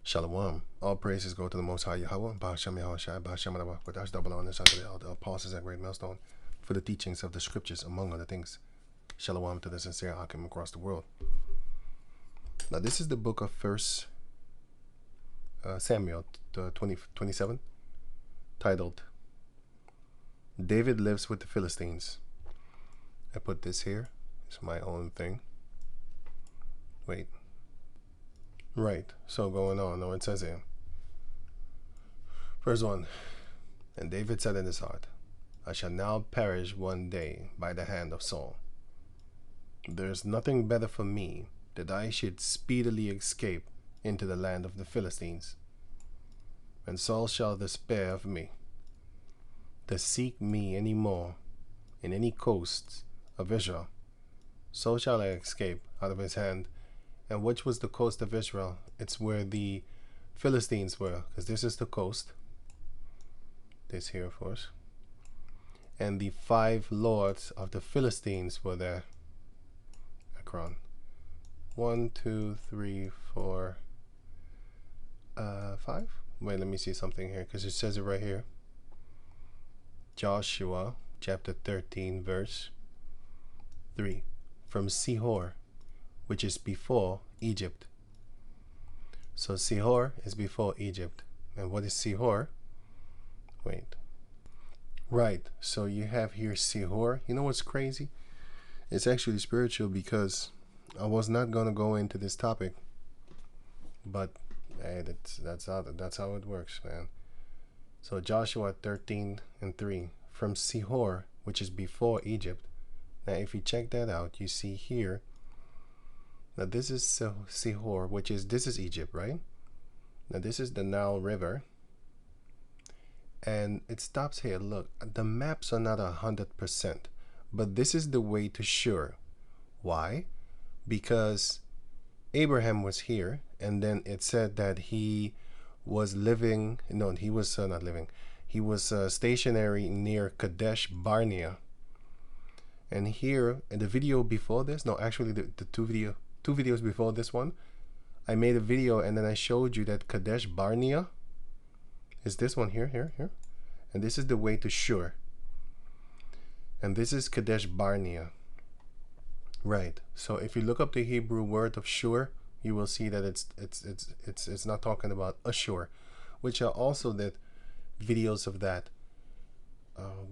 Shalom. All praises go to the Most High Yahweh, Ba'ashem Yahushai, Ba'ashem Adabah, with Ash double on this side of the apostles at Great Millstone, for the teachings of the scriptures, among other things. Shalom to the sincere Hakim across the world. Now, this is the book of First Samuel 27, titled David Lives with the Philistines. I put this here. It's my own thing. Wait. Right, so going on. Now it says here. Verse 1. And David said in his heart, I shall now perish one day by the hand of Saul. There is nothing better for me that I should speedily escape into the land of the Philistines. And Saul shall despair of me, to seek me any more in any coasts of Israel. So shall I escape out of his hand. And which was the coast of Israel? It's where the Philistines were, because this is the coast. This here, of course. And the 5 lords of the Philistines were there. Ekron. 1, 2, 3, 4, 5. Wait, let me see something here, because it says it right here. Joshua, chapter 13, verse 3. From Sihor, which is before Egypt. So Sihor is before Egypt. And what is Sihor? Wait. Right. So you have here Sihor. You know what's crazy? It's actually spiritual, because I was not going to go into this topic. But hey, that's how it works, man. So Joshua 13 and 3. From Sihor, which is before Egypt. Now if you check that out, you see here. Now this is Sihor, this is Egypt, right? Now this is the Nile River. And it stops here. Look, the maps are not 100%. But this is the way to Shur. Why? Because Abraham was here. And then it said that he was living. No, he was not living. He was stationary near Kadesh, Barnea. And here, in the video before this. No, actually the two videos before this one, I made a video and then I showed you that Kadesh Barnea is this one here. And this is the way to Shur. And this is Kadesh Barnea. Right. So if you look up the Hebrew word of Shur, you will see that it's not talking about Ashur, which are also that videos of that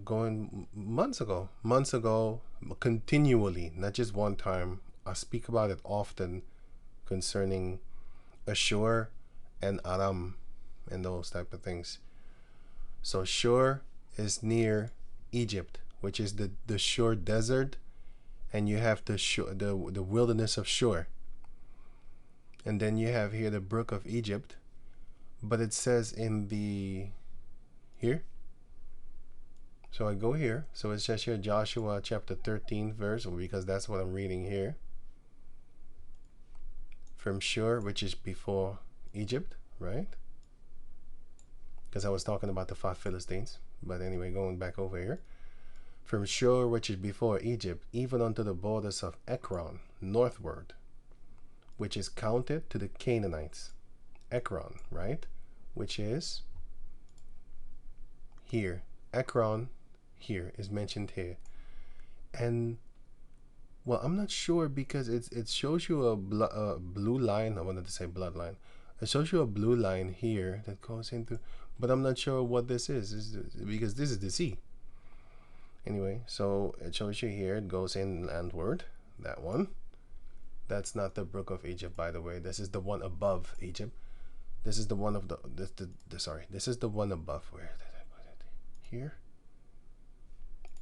going months ago, continually, not just one time. I speak about it often concerning Ashur and Aram and those type of things. So Shur is near Egypt, which is the Shur desert, and you have the wilderness of Shur. And then you have here the brook of Egypt, but it says in the here. So I go here. So it says here Joshua chapter 13 verse, because that's what I'm reading here. From Shur, which is before Egypt, right? Because I was talking about the 5 Philistines. But anyway, going back over here. From Shur, which is before Egypt, even unto the borders of Ekron, northward, which is counted to the Canaanites. Ekron, right? Which is here. Ekron here is mentioned here. And well, I'm not sure, because it shows you a blue line. I wanted to say bloodline. It shows you a blue line here that goes into, but I'm not sure what this is. Because this is the sea. Anyway, so it shows you here. It goes in landward. That one. That's not the brook of Egypt, by the way. This is the one above Egypt. This is the one of this is the one above. Where did I put it? Here.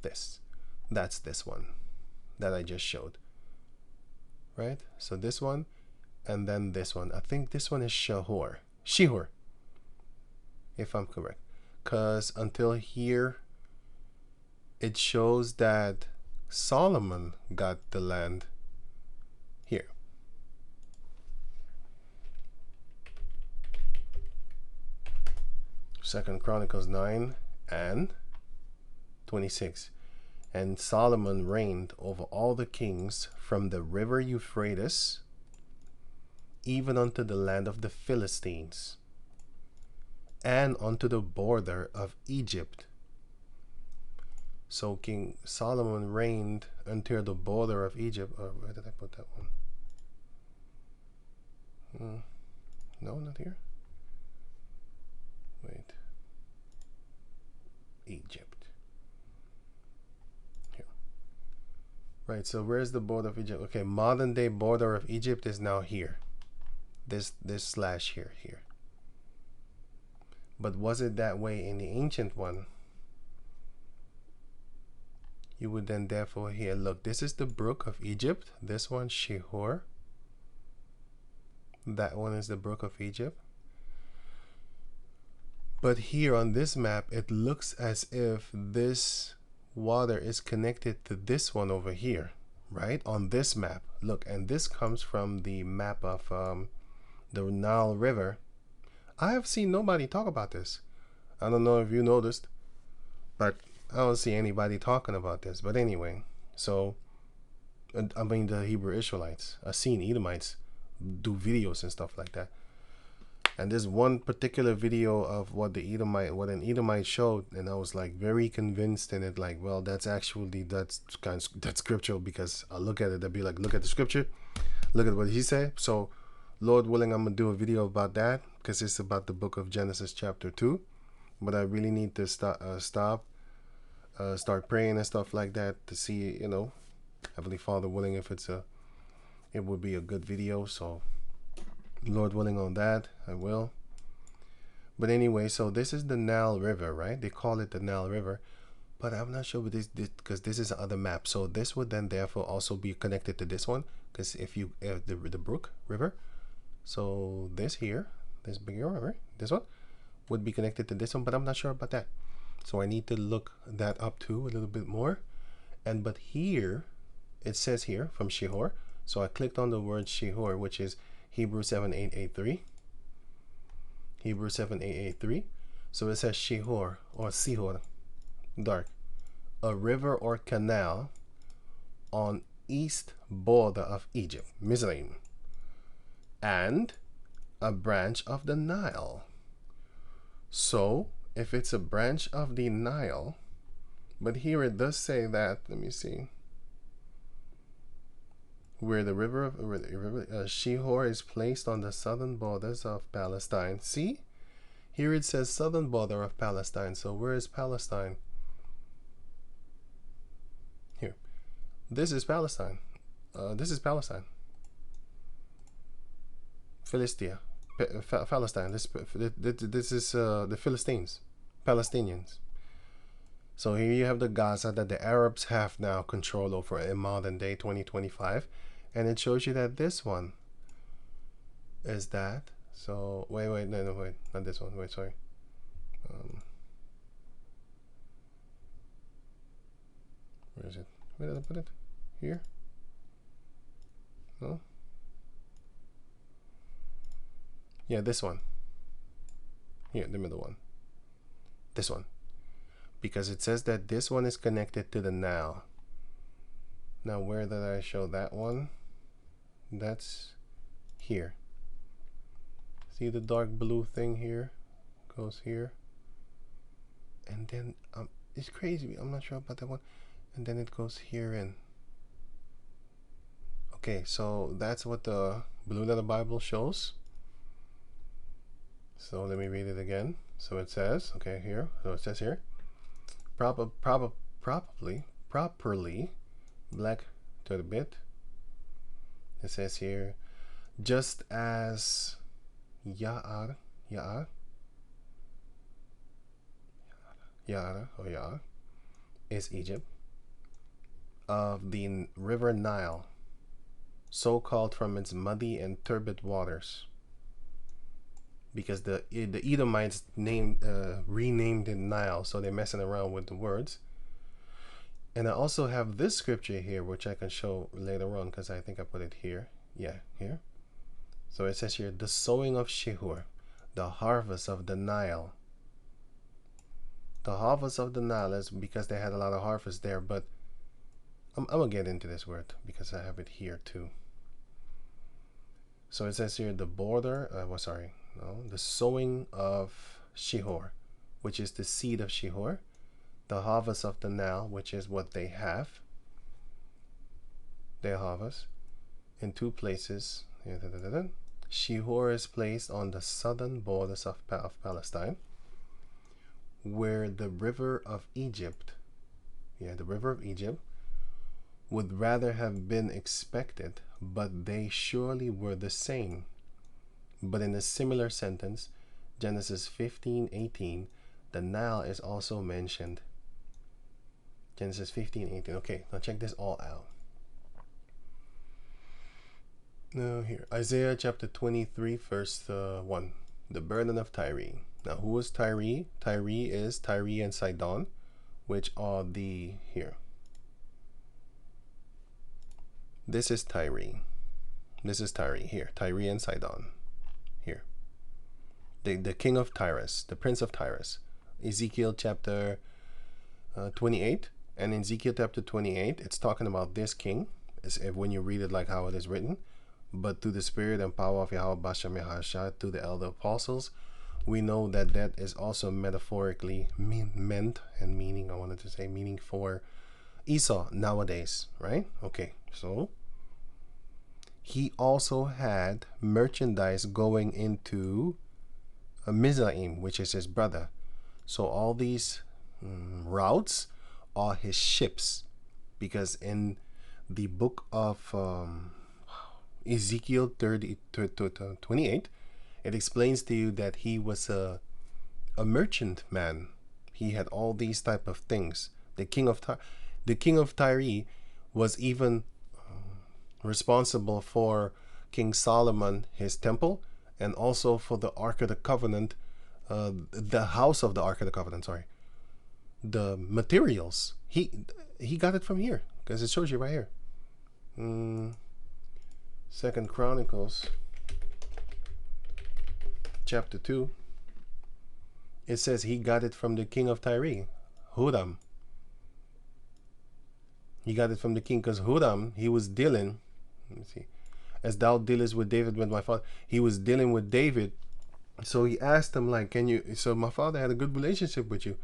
That's this one that I just showed, right? So this one, and then this one. I think this one is Shihor, if I'm correct, because until here it shows that Solomon got the land here. Second Chronicles 9 and 26. And Solomon reigned over all the kings from the river Euphrates even unto the land of the Philistines, and unto the border of Egypt. So King Solomon reigned until the border of Egypt. Oh, where did I put that one? No, not here. Wait. Egypt. Here. Right, so where's the border of Egypt? Okay, modern day border of Egypt is now here. This slash here. But was it that way in the ancient one? You would then therefore here, look, this is the brook of Egypt. This one, Sihor. That one is the brook of Egypt. But here on this map, it looks as if this water is connected to this one over here, right? On this map. Look, and this comes from the map of the Nile River. I have seen nobody talk about this. I don't know if you noticed, but I don't see anybody talking about this. But anyway, so I mean the Hebrew Israelites. I've seen Edomites do videos and stuff like that. And there's one particular video of what an Edomite showed, and I was like very convinced in it. Like, well, that's scriptural, because I look at it, I'd be like, look at the scripture, look at what he said. So, Lord willing, I'm gonna do a video about that, because it's about the book of Genesis chapter 2. But I really need to start praying and stuff like that to see, you know, Heavenly Father willing, if it would be a good video. So Lord willing on that, I will. But anyway, so this is the Nile River, right? They call it the Nile River, but I'm not sure with this because this is another map. So this would then therefore also be connected to this one, because if you the brook river, so this here, this bigger river, this one would be connected to this one, but I'm not sure about that. So I need to look that up too a little bit more. But here it says here from Sihor. So I clicked on the word Sihor, which is Hebrew 7883. Hebrew 7883. So it says Sihor or Sihor, dark, a river or canal on east border of Egypt, Mizraim, and a branch of the Nile. So if it's a branch of the Nile, but here it does say that, let me see, where the river of Sihor is placed on the southern borders of Palestine. See, here it says southern border of Palestine. So where is Palestine? Here, this is Palestine. This is Palestine. Philistia, Palestine. This is the Philistines, Palestinians. So here you have the Gaza that the Arabs have now control over in modern day 2025, and it shows you that this one is that. So wait, no, not this one. Wait, sorry. Where is it? Where did I put it? Here? No. Yeah, this one. Here, the middle one. This one. Because it says that this one is connected to the Nile. Now, where did I show that one? That's here. See the dark blue thing here? Goes here. And then, it's crazy. I'm not sure about that one. And then it goes here in. Okay, so that's what the Blue Letter Bible shows. So let me read it again. So it says, okay, here. So it says here, properly, black to the bit. It says here, just as Ya'ar is Egypt, of the river Nile, so called from its muddy and turbid waters, because the Edomites renamed it Nile, so they're messing around with the words. And I also have this scripture here, which I can show later on, because I think I put it here. Yeah, here. So it says here, the sowing of Sihor, the harvest of the Nile. The harvest of the Nile is because they had a lot of harvest there, but I'm going to get into this word because I have it here too. So it says here the border, the sowing of Sihor, which is the seed of Sihor, the harvest of the Nile, which is what they have. They harvest in two places. Sihor is placed on the southern borders of Palestine, where the river of Egypt, the river of Egypt, would rather have been expected, but they surely were the same. But in a similar sentence, Genesis 15:18, the Nile is also mentioned. Genesis 15:18. Okay, now check this all out. Now here, Isaiah chapter 23, verse 1. The burden of Tyre. Now, who was Tyre? Tyre is Tyre and Sidon, which are here. This is Tyre. This is Tyre here. Tyre and Sidon. Here. The king of Tyrus, the prince of Tyrus. Ezekiel chapter 28. And in Ezekiel chapter 28, it's talking about this king, as if when you read it like how it is written. But through the spirit and power of Yahweh Bashem Yahashah, to the elder apostles, we know that that is also metaphorically meant and meaning, I wanted to say meaning for Esau nowadays, right? Okay, so he also had merchandise going into Mizraim, which is his brother. So all these routes are his ships, because in the book of Ezekiel 28, it explains to you that he was a merchant man. He had all these type of things. The king of Tyre was even responsible for King Solomon, his temple, and also for the Ark of the Covenant, the house of the Ark of the Covenant, the materials. He got it from here, because it shows you right here. 2nd Chronicles chapter 2, it says he got it from the king of Tyre, Huram. He got it from the king because Huram, he was dealing, let me see, as thou dealest with David with my father, he was dealing with David. So he asked him, like, so my father had a good relationship with you,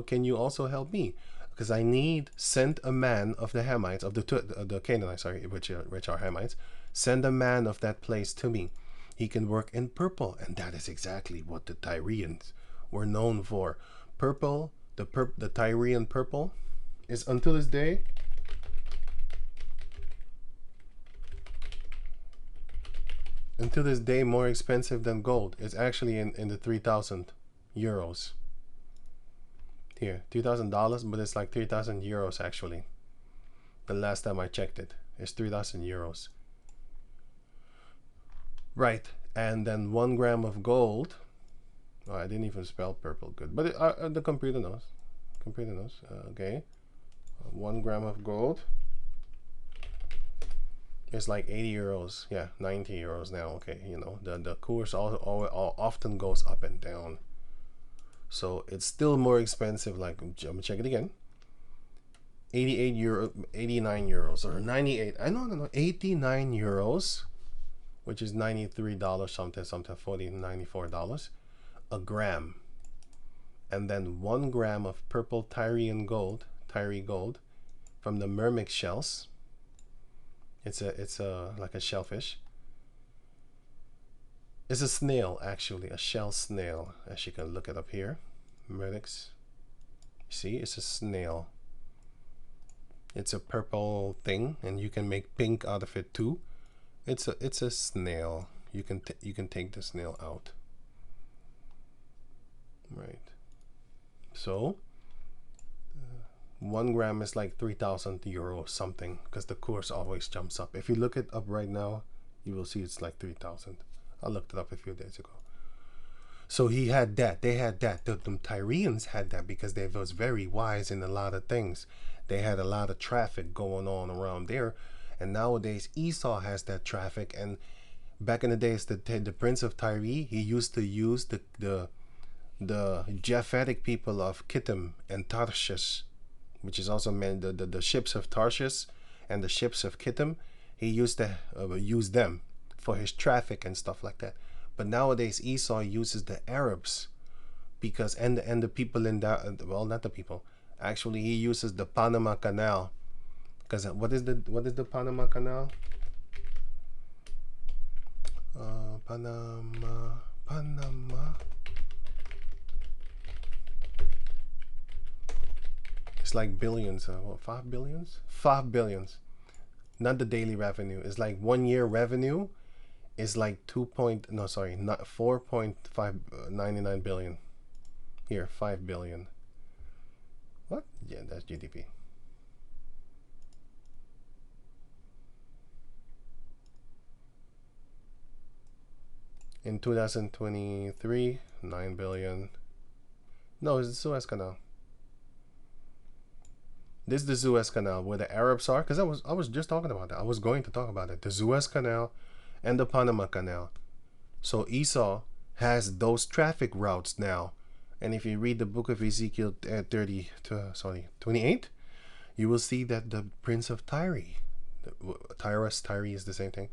can you also help me? Because I send a man of the Hamites, of the Canaanites, which are Hamites, send a man of that place to me. He can work in purple, and that is exactly what the Tyrians were known for. Purple, the Tyrian purple is until this day more expensive than gold. It's actually in the 3,000 euros. Here, $2,000, but it's like 3,000 euros actually. The last time I checked it, it's 3,000 euros. Right, and then 1 gram of gold. Oh, I didn't even spell purple good, but the computer knows. Okay, 1 gram of gold is like 80 euros. Yeah, 90 euros now. Okay, the course often goes up and down. So it's still more expensive. Like, I'm gonna check it again. 89 euros, or 98. I know, 89 euros, which is $93 something, $94 a gram. And then 1 gram of purple Tyre gold from the myrmex shells. It's like a shellfish. It's a snail, actually, a shell snail, as you can look it up here. Myrmex. See, it's a snail. It's a purple thing, and you can make pink out of it too. It's a snail. You can take the snail out. Right. So 1 gram is like 3,000 euros something, because the course always jumps up. If you look it up right now, you will see it's like 3,000. I looked it up a few days ago. So he had that. They had that. The Tyrians had that because they was very wise in a lot of things. They had a lot of traffic going on around there. And nowadays Esau has that traffic. And back in the days, the prince of Tyre, he used to use the Japhetic people of Kittim and Tarshish, which is also meant the ships of Tarshish and the ships of Kittim. He used to use them for his traffic and stuff like that. But nowadays Esau uses the Arabs because and the people in that, well, not the people, actually he uses the Panama Canal, because what is the Panama Canal? Panama. It's like billions. What, 5 billions? 5 billions. Not the daily revenue. It's like 1 year revenue is like 4.599 billion. Here, 5 billion. What? Yeah, that's GDP. In 2023, 9 billion. No, it's the Suez Canal. This is the Suez Canal where the Arabs are, because I was just talking about that. I was going to talk about it. The Suez Canal and the Panama Canal. So Esau has those traffic routes now. And if you read the book of Ezekiel 28, you will see that the Prince of Tyre, Tyre is the same thing.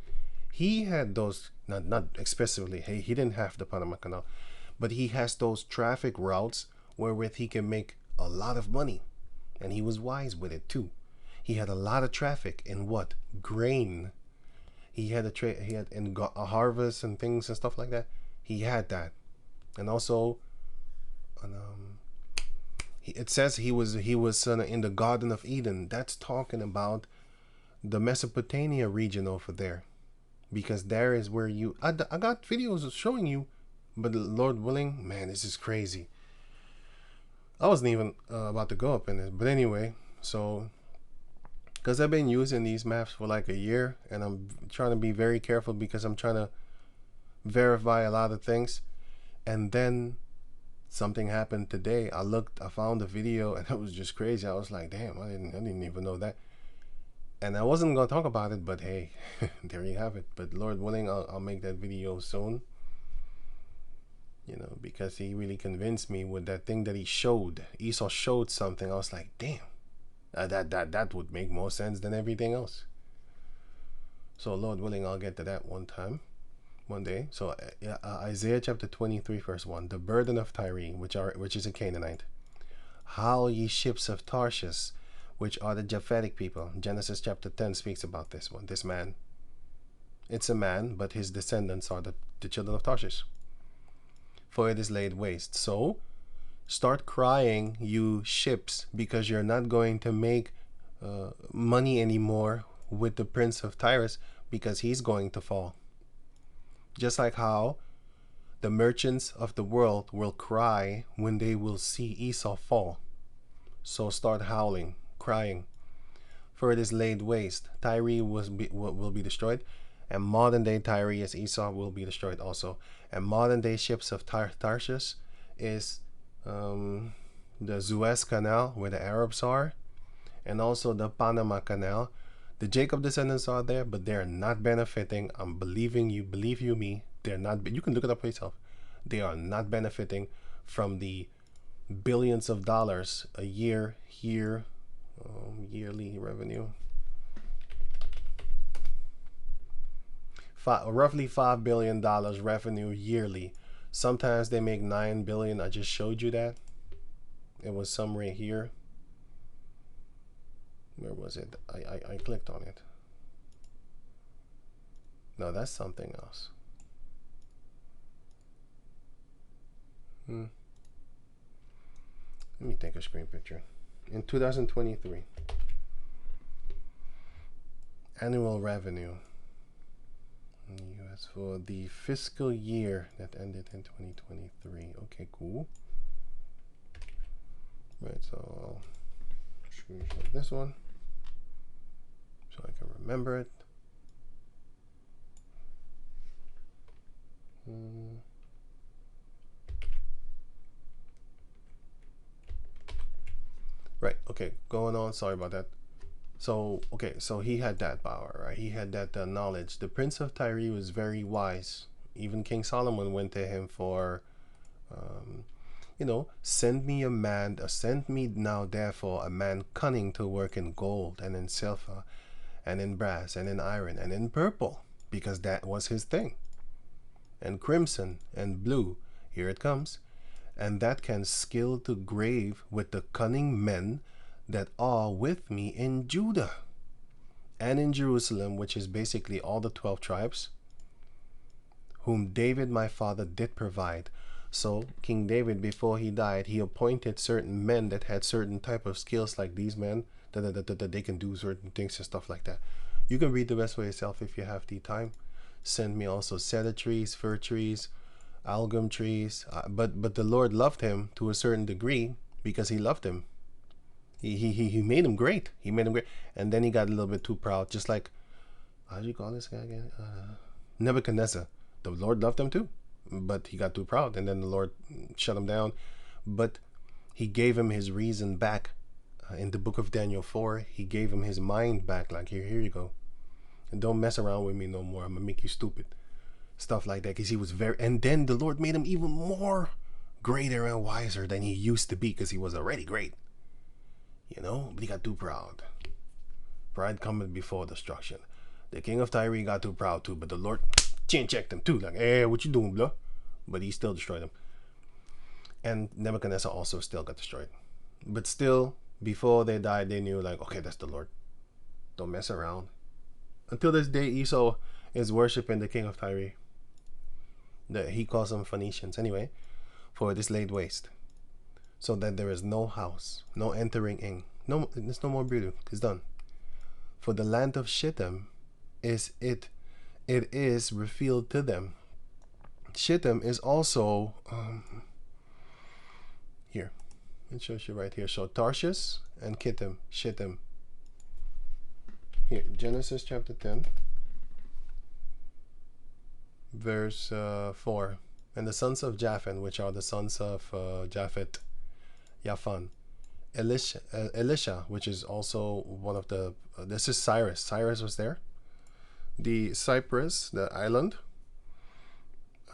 He had those, not expressively, hey, he didn't have the Panama Canal, but he has those traffic routes wherewith he can make a lot of money. And he was wise with it too. He had a lot of traffic in what? Grain. He had in a harvest and things and stuff like that. He had that. And also, it says he was in the Garden of Eden. That's talking about the Mesopotamia region over there, because there is where I got videos showing you, but Lord willing, man, this is crazy. I wasn't even about to go up in it, but anyway, so because I've been using these maps for like a year, and I'm trying to be very careful because I'm trying to verify a lot of things. And then something happened today. I found a video, and it was just crazy. I was like, damn, I didn't even know that. And I wasn't gonna talk about it, but hey, there you have it. But Lord willing, I'll make that video soon. You know, because he really convinced me with that thing that he showed. Esau showed something. I was like, damn, that would make more sense than everything else. So Lord willing, I'll get to that one day. So Isaiah chapter 23 verse 1, the burden of Tyre, which is a Canaanite. Howl ye ships of Tarshish, which are the Japhetic people. Genesis chapter 10 speaks about this one. This man, it's a man, but his descendants are the children of Tarshish. For it is laid waste. So start crying, you ships, because you're not going to make money anymore with the Prince of Tyrus, because he's going to fall. Just like how the merchants of the world will cry when they will see Esau fall. So start howling, crying. For it is laid waste. Tyre will be destroyed, and modern day Tyre as Esau will be destroyed also. And modern day ships of Tarshish is the Suez Canal where the Arabs are, and also the Panama Canal. The Jacob descendants are there, but they're not benefiting. I'm believing you, believe you me, they're not. You can look it up for yourself. They are not benefiting from the billions of dollars a year here, yearly revenue. Roughly $5 billion revenue yearly. Sometimes they make 9 billion. I just showed you that. It was somewhere here. Where was it? I clicked on it. No, that's something else. Let me take a screen picture. In 2023, annual revenue in the US for the fiscal year that ended in 2023. Okay, cool. Right, so I'll screenshot this one so I can remember it. Right, okay, going on, sorry about that. So, okay, so he had that power, right? He had that knowledge. The Prince of Tyre was very wise. Even King Solomon went to him for, send me a man, send me now therefore a man cunning to work in gold and in silver and in brass and in iron and in purple. because that was his thing. And crimson and blue, here it comes. And that can skill to grave with the cunning men that are with me in Judah and in Jerusalem, which is basically all the 12 tribes, whom David my father did provide. So King David, before he died, he appointed certain men that had certain type of skills, like these men, that they can do certain things and stuff like that. You can read the rest for yourself if you have the time. Send me also cedar trees, fir trees, algum trees. But the Lord loved him to a certain degree because he loved him. He made him great. He made him great. And then he got a little bit too proud, just like, how do you call this guy again? Nebuchadnezzar. The Lord loved him too, but he got too proud, and then the Lord shut him down. But he gave him his reason back. In the book of Daniel 4, he gave him his mind back, like, here you go. And don't mess around with me no more. I'm going to make you stupid. Stuff like that, because he was very... And then the Lord made him even more greater and wiser than he used to be, because he was already great. You know, but he got too proud. Pride cometh before destruction. The king of Tyre got too proud too, but the Lord chin-checked him too. Like, hey, what you doing, bro? But he still destroyed him. And Nebuchadnezzar also still got destroyed. But still, before they died, they knew, like, okay, that's the Lord. Don't mess around. Until this day, Esau is worshiping the king of Tyre. He calls them Phoenicians. Anyway, for this laid waste, so that there is no house, no entering in. No, there's no more beauty. It's done. For the land of Shittim it is revealed to them. Shittim is also here. It shows you right here. So Tarshish and Kittim, Shittim. Here, Genesis chapter 10, verse 4. And the sons of Japhan, which are the sons of Japhet, Yaphan, Elisha, which is also one of the, this is Cyrus. Cyrus was there. The Cyprus, the island,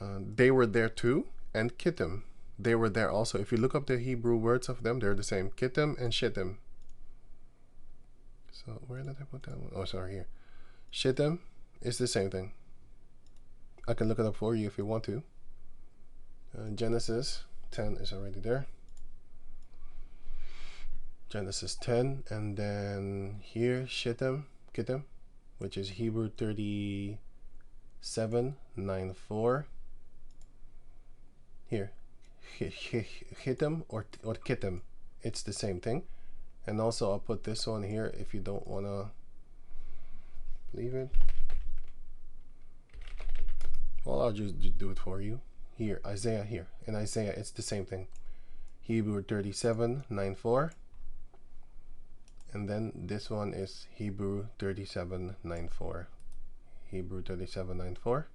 they were there too. And Kittim, they were there also. If you look up the Hebrew words of them, they're the same. Kittim and Shittim. So where did I put that one? Oh, sorry, here. Shittim is the same thing. I can look it up for you if you want to. Genesis 10 is already there. Genesis 10, and then here Shittim, Kittim, which is Hebrew 37:9-4. Here, Hittim or Kittim, it's the same thing. And also I'll put this one here if you don't want to leave it. Well, I'll just do it for you. Here, Isaiah here. In Isaiah, it's the same thing. Hebrew 37:9-4. And then this one is Hebrew 37:9-4. Hebrew 37:9-4.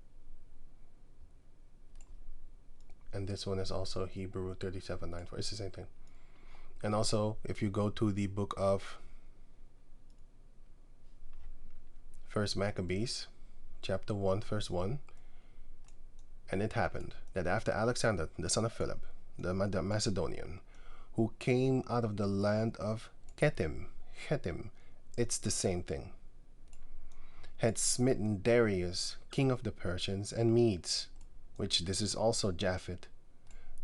And this one is also Hebrew 37:9-4. It's the same thing. And also, if you go to the book of 1 Maccabees, chapter 1, verse 1, and it happened that after Alexander, the son of Philip, the Macedonian, who came out of the land of Chetim, it's the same thing, had smitten Darius, king of the Persians and Medes, which this is also Japhet.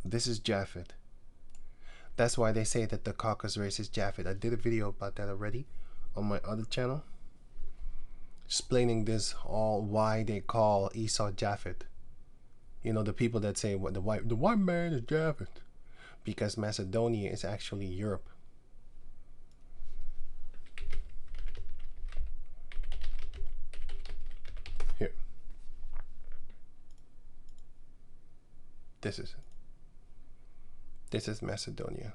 This is Japhet. That's why they say that the Caucasus race is Japhet. I did a video about that already on my other channel, explaining this all, why they call Esau Japhet. You know, the people that say what the white man is Japhet, because Macedonia is actually Europe. Here. This is it. This is Macedonia.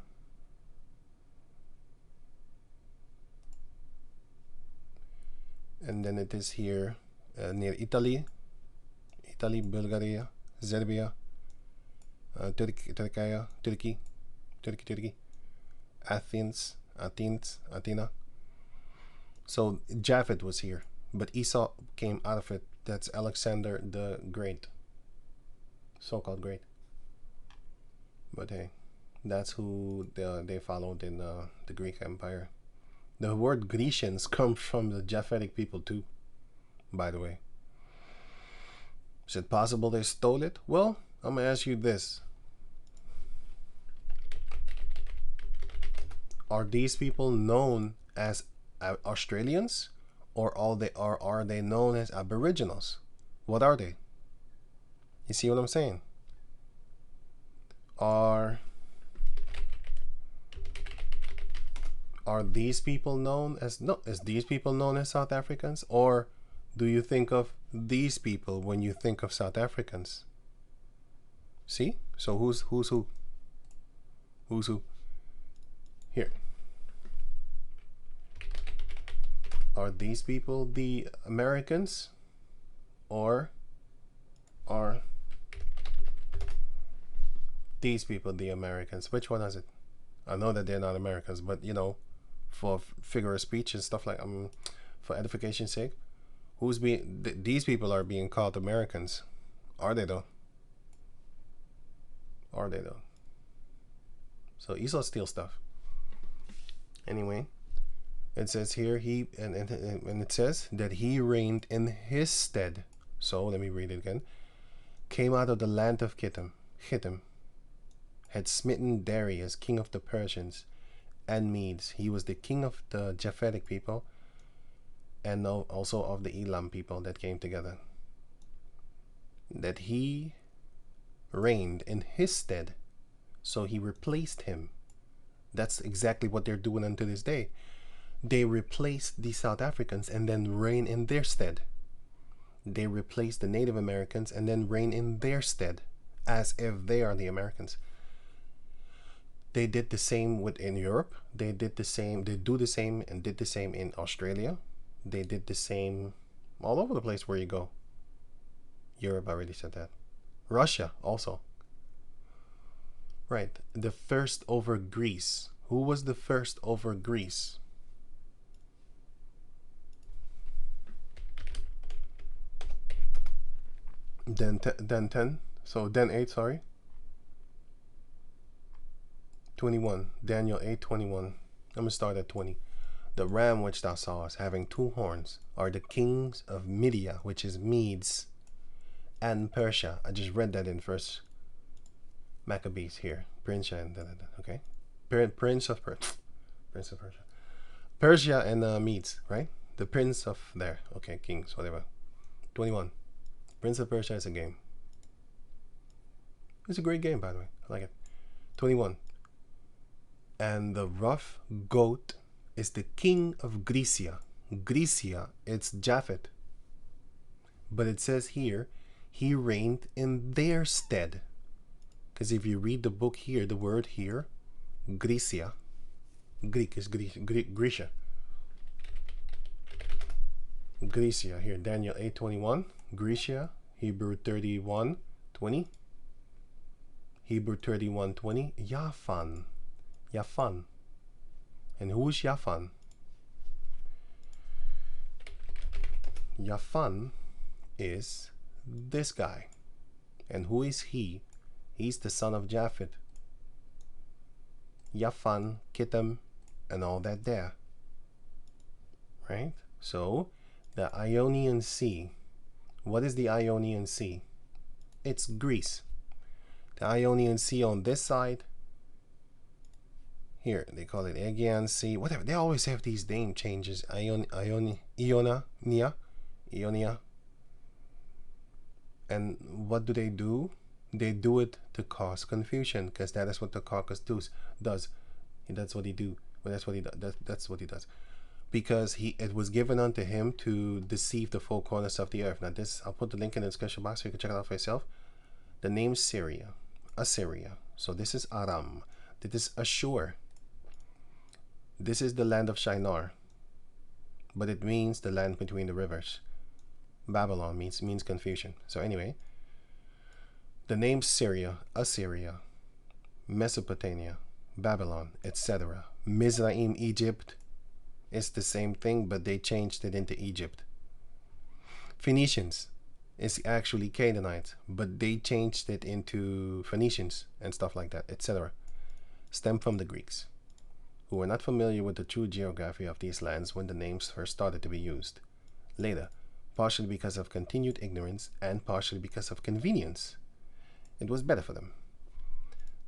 And then it is here near Italy, Bulgaria, Serbia, Turkey, Athens, Athena. So Japhet was here, but Esau came out of it. That's Alexander the Great, so-called great. But hey, that's who they followed in the Greek Empire. The word Grecians comes from the Japhetic people too, by the way. Is it possible they stole it? Well, I'm going to ask you this. Are these people known as Australians, or are they known as Aboriginals? What are they? You see what I'm saying? Are these people known as these people known as South Africans, or do you think of these people when you think of South Africans? See? So who's who? Who's who? Here. Are these people the Americans, or are these people the Americans? Which one is it? I know that they're not Americans, but you know, for figure of speech and stuff like for edification's sake, these people are being called Americans. Are they though? Are they though? So Esau steals stuff. Anyway, it says here and it says that he reigned in his stead. So let me read it again. Came out of the land of Hittim, had smitten Darius, king of the Persians and Medes. He was the king of the Japhetic people, and also of the Elam people that came together. That he reigned in his stead, so he replaced him. That's exactly what they're doing unto this day. They replace the South Africans and then reign in their stead. They replace the Native Americans and then reign in their stead, as if they are the Americans. They did the same in Europe. They did the same. They do the same and did the same in Australia. They did the same all over the place where you go. Europe, I already said that. Russia also. Right. The first over Greece. Who was the first over Greece? Then 8, sorry. 21. Daniel 8:21. I'm going to start at 20. The ram which thou sawest, having 2 horns, are the kings of Media, which is Medes, and Persia. I just read that in First Maccabees here. Prince and okay. Prince of Persia. Persia and Medes, right? The prince of there. Okay, kings, whatever. 21. Prince of Persia is a game. It's a great game, by the way. I like it. 21. And the rough goat is the king of Grecia. Grecia, it's Japhet. But it says here, he reigned in their stead. Because if you read the book here, the word here, Grecia, Greek is Grecia. Grecia here, Daniel 8:21. Grecia, Hebrew 31:20. Hebrew 31:20. Yaphan. And who is Yaphan? Yaphan is this guy. And who is he? He's the son of Japhet. Yaphan, Kittim, and all that there. Right? So, the Ionian Sea. What is the Ionian Sea? It's Greece. The Ionian Sea on this side. Here, they call it Aegean Sea. Whatever. They always have these name changes. Ionia. And what do? They do it to cause confusion, because that is what the caucus does. That's what he do. Well, that's what he does. That's what he does. Because it was given unto him to deceive the four corners of the earth. Now this, I'll put the link in the description box so you can check it out for yourself. The name Assyria. So this is Aram. This is Ashur. This is the land of Shinar. But it means the land between the rivers. Babylon means confusion. So anyway, the name Syria, Assyria, Mesopotamia, Babylon, etc. Mizraim, Egypt, it's the same thing, but they changed it into Egypt. Phoenicians is actually Canaanites, but they changed it into Phoenicians and stuff like that, etc. Stem from the Greeks, who were not familiar with the true geography of these lands when the names first started to be used. Later, partially because of continued ignorance and partially because of convenience. It was better for them.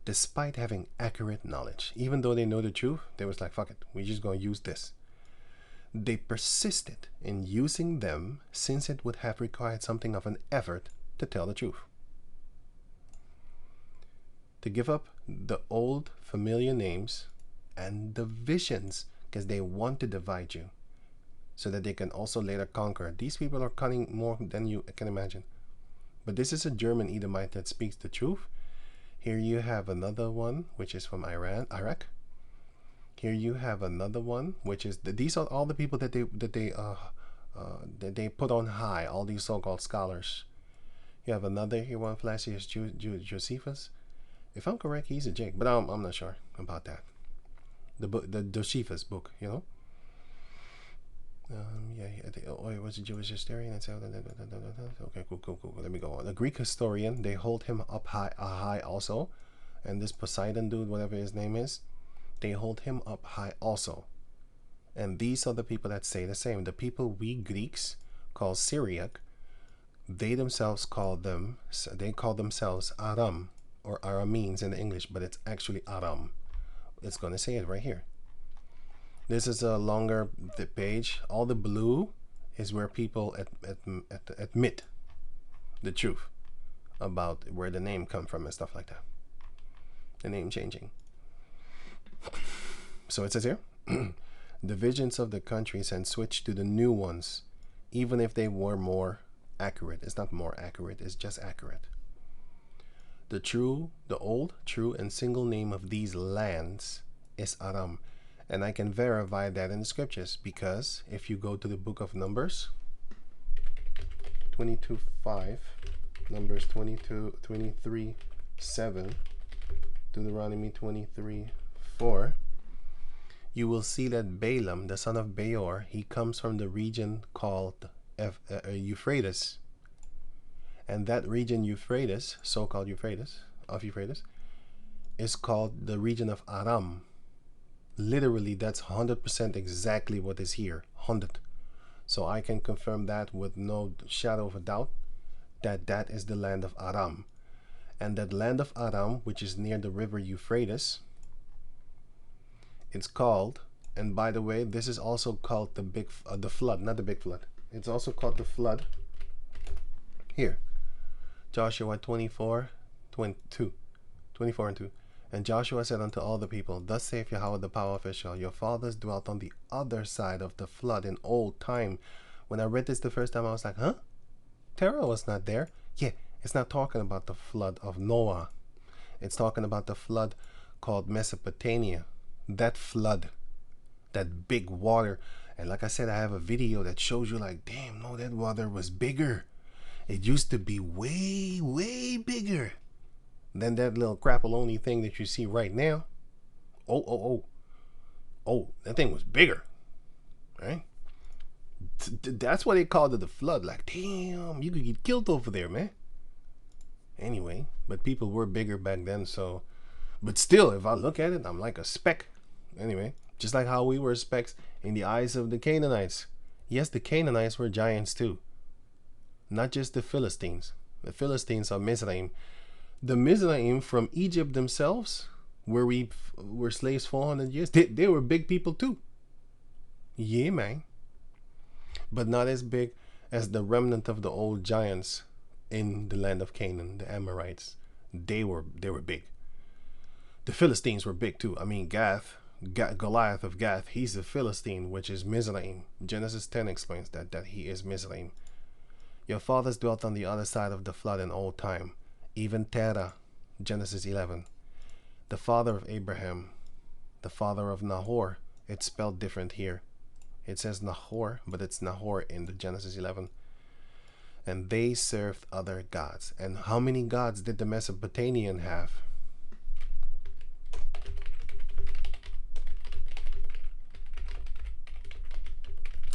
Despite having accurate knowledge, even though they know the truth, they was like, fuck it, we're just going to use this. They persisted in using them since it would have required something of an effort to tell the truth. To give up the old familiar names and the visions because they want to divide you so that they can also later conquer. These people are cunning more than you can imagine. But this is a German Edomite that speaks the truth. Here you have another one, which is from Iraq. Here you have another one, which is these are all the people that they put on high. All these so-called scholars. You have another here, one Flacius Josephus. If I'm correct, he's a Jake, but I'm not sure about that. The book, the Josephus book, you know. It was a Jewish historian. Okay, cool. Let me go on. A Greek historian, they hold him up high also. And this Poseidon dude, whatever his name is, they hold him up high also. And these are the people that say the same. The people we Greeks call Syriac, they themselves call themselves Aram, or Arameans in English, but it's actually Aram. It's going to say it right here. This is a longer page. All the blue is where people admit the truth about where the name come from and stuff like that. The name changing. So it says here, the visions of the countries and switch to the new ones, even if they were more accurate. It's not more accurate, it's just accurate. The old, true, and single name of these lands is Aram. And I can verify that in the scriptures, because if you go to the book of Numbers 22:5, Numbers 23:7, Deuteronomy 23:4, you will see that Balaam, the son of Beor, he comes from the region called Euphrates. And that region Euphrates, so-called Euphrates, is called the region of Aram. Literally, that's 100% exactly what is here. 100. So I can confirm that with no shadow of a doubt, that that is the land of Aram. And that land of Aram, which is near the river Euphrates, it's called, and by the way, this is also called the flood, not the big flood. It's also called the flood. Here, Joshua 24:2. And Joshua said unto all the people, thus saith Yahweh the power of Israel, your fathers dwelt on the other side of the flood in old time. When I read this the first time, I was like, huh? Terah was not there. Yeah, it's not talking about the flood of Noah. It's talking about the flood called Mesopotamia. That flood, that big water. And like I said, I have a video that shows you like, damn, no, that water was bigger. It used to be way, way bigger than that little crapaloni thing that you see right now. Oh, that thing was bigger, right? That's why they called it the flood. Like, damn, you could get killed over there, man. Anyway, but people were bigger back then, so. But still, if I look at it, I'm like a speck. Anyway, just like how we were specks in the eyes of the Canaanites. Yes, the Canaanites were giants too. Not just the Philistines. The Philistines are Mizraim. The Mizraim from Egypt themselves, where we were slaves 400 years, they were big people too. Yeah, man. But not as big as the remnant of the old giants in the land of Canaan, the Amorites. They were big. The Philistines were big too. I mean, Goliath of Gath, he's a Philistine, which is Mizraim. Genesis 10 explains that he is Mizraim. Your fathers dwelt on the other side of the flood in old time. Even Terah, Genesis 11. The father of Abraham, the father of Nahor. It's spelled different here. It says Nahor, but it's Nahor in the Genesis 11. And they served other gods. And how many gods did the Mesopotamian have?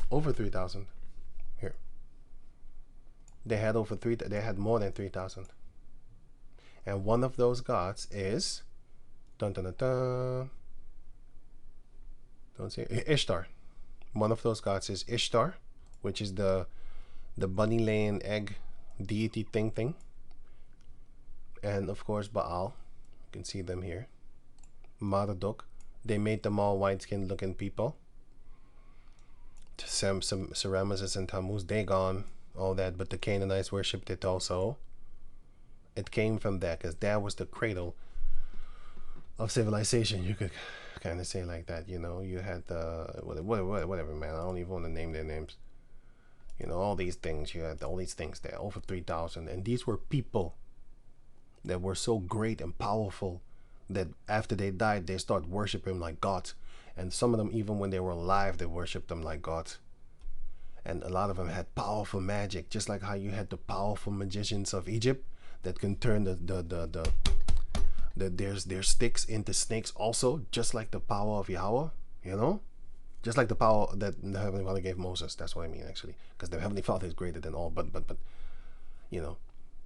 Over 3,000. Here. They had more than 3,000. And one of those gods is don't say Ishtar. One of those gods is Ishtar, which is the the bunny laying egg deity thing. And of course Baal. You can see them here. Marduk. They made them all white-skinned looking people. Ramesses and Tammuz, they gone. All that, but the Canaanites worshipped it also. It came from that, because that was the cradle of civilization. You could kind of say like that, you know. You had the whatever, man. I don't even want to name their names. You know, all these things. You had all these things there, over 3,000, and these were people that were so great and powerful that after they died, they start worshiping like gods. And some of them, even when they were alive, they worshipped them like gods. And a lot of them had powerful magic, just like how you had the powerful magicians of Egypt that can turn their sticks into snakes also, just like the power of Yahweh, you know? Just like the power that the Heavenly Father gave Moses. That's what I mean, actually. Because the Heavenly Father is greater than all, but you know,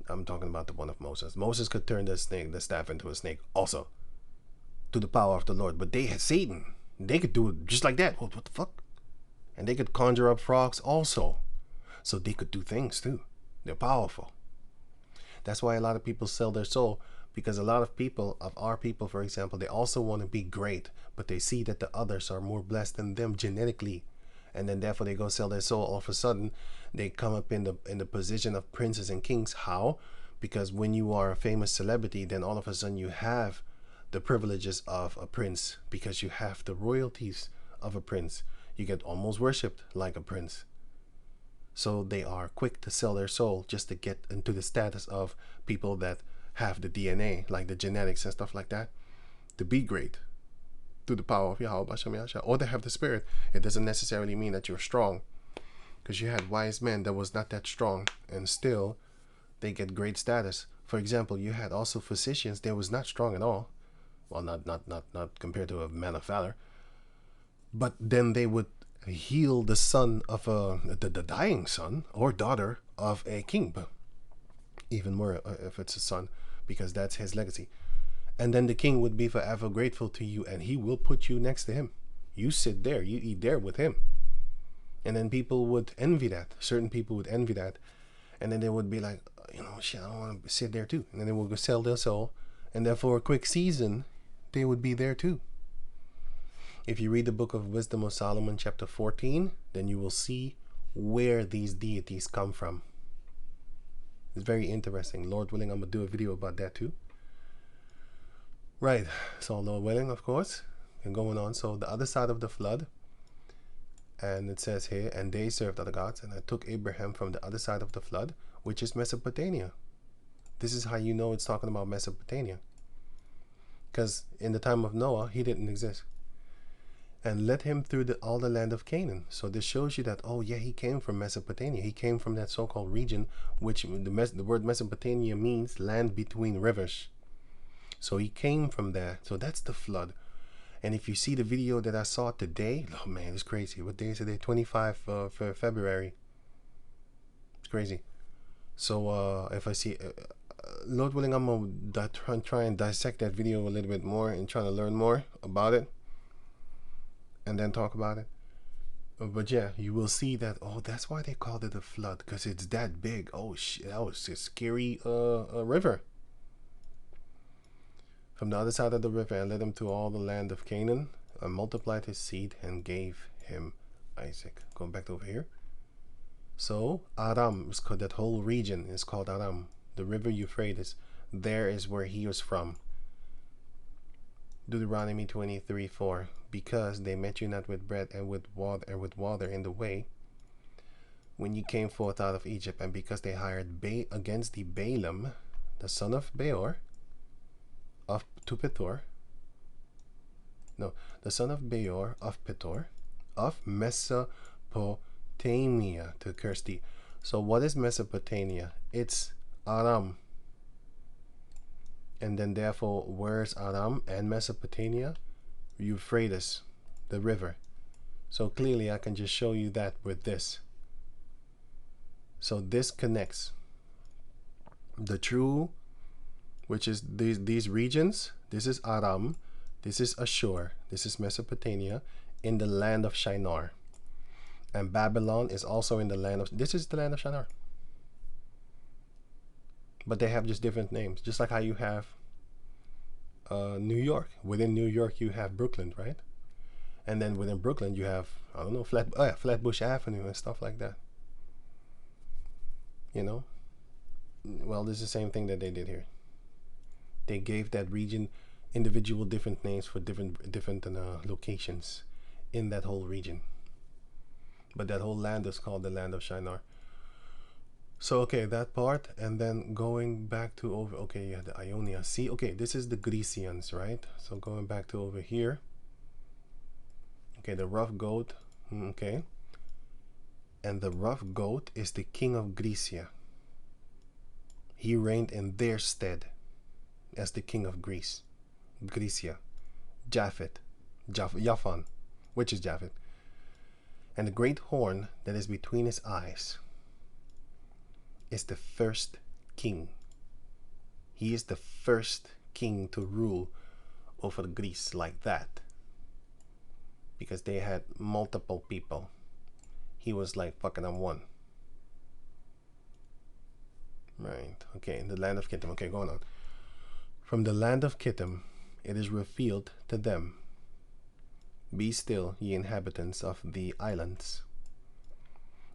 I'm talking about the one of Moses. Moses could turn the staff into a snake also, to the power of the Lord. But they had Satan. They could do it just like that. What the fuck? And they could conjure up frogs also. So they could do things too. They're powerful. That's why a lot of people sell their soul, because a lot of people, of our people, for example, they also want to be great, but they see that the others are more blessed than them genetically. And then therefore they go sell their soul. All of a sudden, they come up in the position of princes and kings. How? Because when you are a famous celebrity, then all of a sudden you have the privileges of a prince, because you have the royalties of a prince. You get almost worshipped like a prince. So they are quick to sell their soul just to get into the status of people that have the DNA, like the genetics and stuff like that, to be great through the power of Yahweh, or they have the spirit. It doesn't necessarily mean that you're strong, because you had wise men that was not that strong, and still they get great status. For example, you had also physicians that was not strong at all. Well, not compared to a man of valor. But then they would heal the son of the dying son or daughter of a king, but even more if it's a son, because that's his legacy. And then the king would be forever grateful to you, and he will put you next to him. You sit there, you eat there with him. And then people would envy that. Certain people would envy that. And then they would be like, you know, shit, I don't want to sit there too. And then they would go sell their soul. And then for a quick season, they would be there too. If you read the book of Wisdom of Solomon, chapter 14, then you will see where these deities come from. It's very interesting. Lord willing, I'm going to do a video about that too. Right. So Lord willing, of course, and going on. So the other side of the flood, and it says here, and they served other gods, and I took Abraham from the other side of the flood, which is Mesopotamia. This is how you know it's talking about Mesopotamia. Because in the time of Noah, he didn't exist. And led him through all the land of Canaan. So this shows you that, oh yeah, he came from Mesopotamia. He came from that so-called region, which the word Mesopotamia means land between rivers. So he came from there. So that's the flood. And if you see the video that I saw today, oh man, it's crazy. What day is today? 25 for February. It's crazy. So if I see, Lord willing, I'm going to try and dissect that video a little bit more and try to learn more about it, and then talk about it. But yeah, you will see that, oh, that's why they called it a flood, because it's that big. Oh shit, that was a scary river. From the other side of the river, and led him to all the land of Canaan, and multiplied his seed, and gave him Isaac. Going back over here. So Aram is called, that whole region is called Aram. The river Euphrates, there is where he was from. Deuteronomy 23:4. Because they met you not with bread and with water in the way, when you came forth out of Egypt, and because they hired against the Balaam, the son of Beor, of Petor, the son of Beor of Petor, of Mesopotamia, to curse thee. So what is Mesopotamia? It's Aram. And then therefore, where's Aram and Mesopotamia? Euphrates, the river. So clearly I can just show you that with this. So this connects the true, which is these regions. This is Aram, this is Ashur, this is Mesopotamia, in the land of Shinar. And Babylon is also in the land of, this is the land of Shinar. But they have just different names. Just like how you have New York. Within New York, you have Brooklyn, right? And then within Brooklyn, you have, I don't know, Flatbush Avenue and stuff like that. You know? Well, this is the same thing that they did here. They gave that region individual different names for different locations in that whole region. But that whole land is called the land of Shinar. So, okay, that part. And then going back to over, okay, yeah, the Ionia. See, okay, this is the Grecians, right? So going back to over here. Okay, the rough goat. Okay. And the rough goat is the king of Grecia. He reigned in their stead as the king of Greece. Grecia. Japhan, which is Japhet. And the great horn that is between his eyes is the first king. He is the first king to rule over Greece like that. Because they had multiple people. He was like fucking on one. Right. Okay, in the land of Kittim. Okay, going on. From the land of Kittim, it is revealed to them. Be still, ye inhabitants of the islands.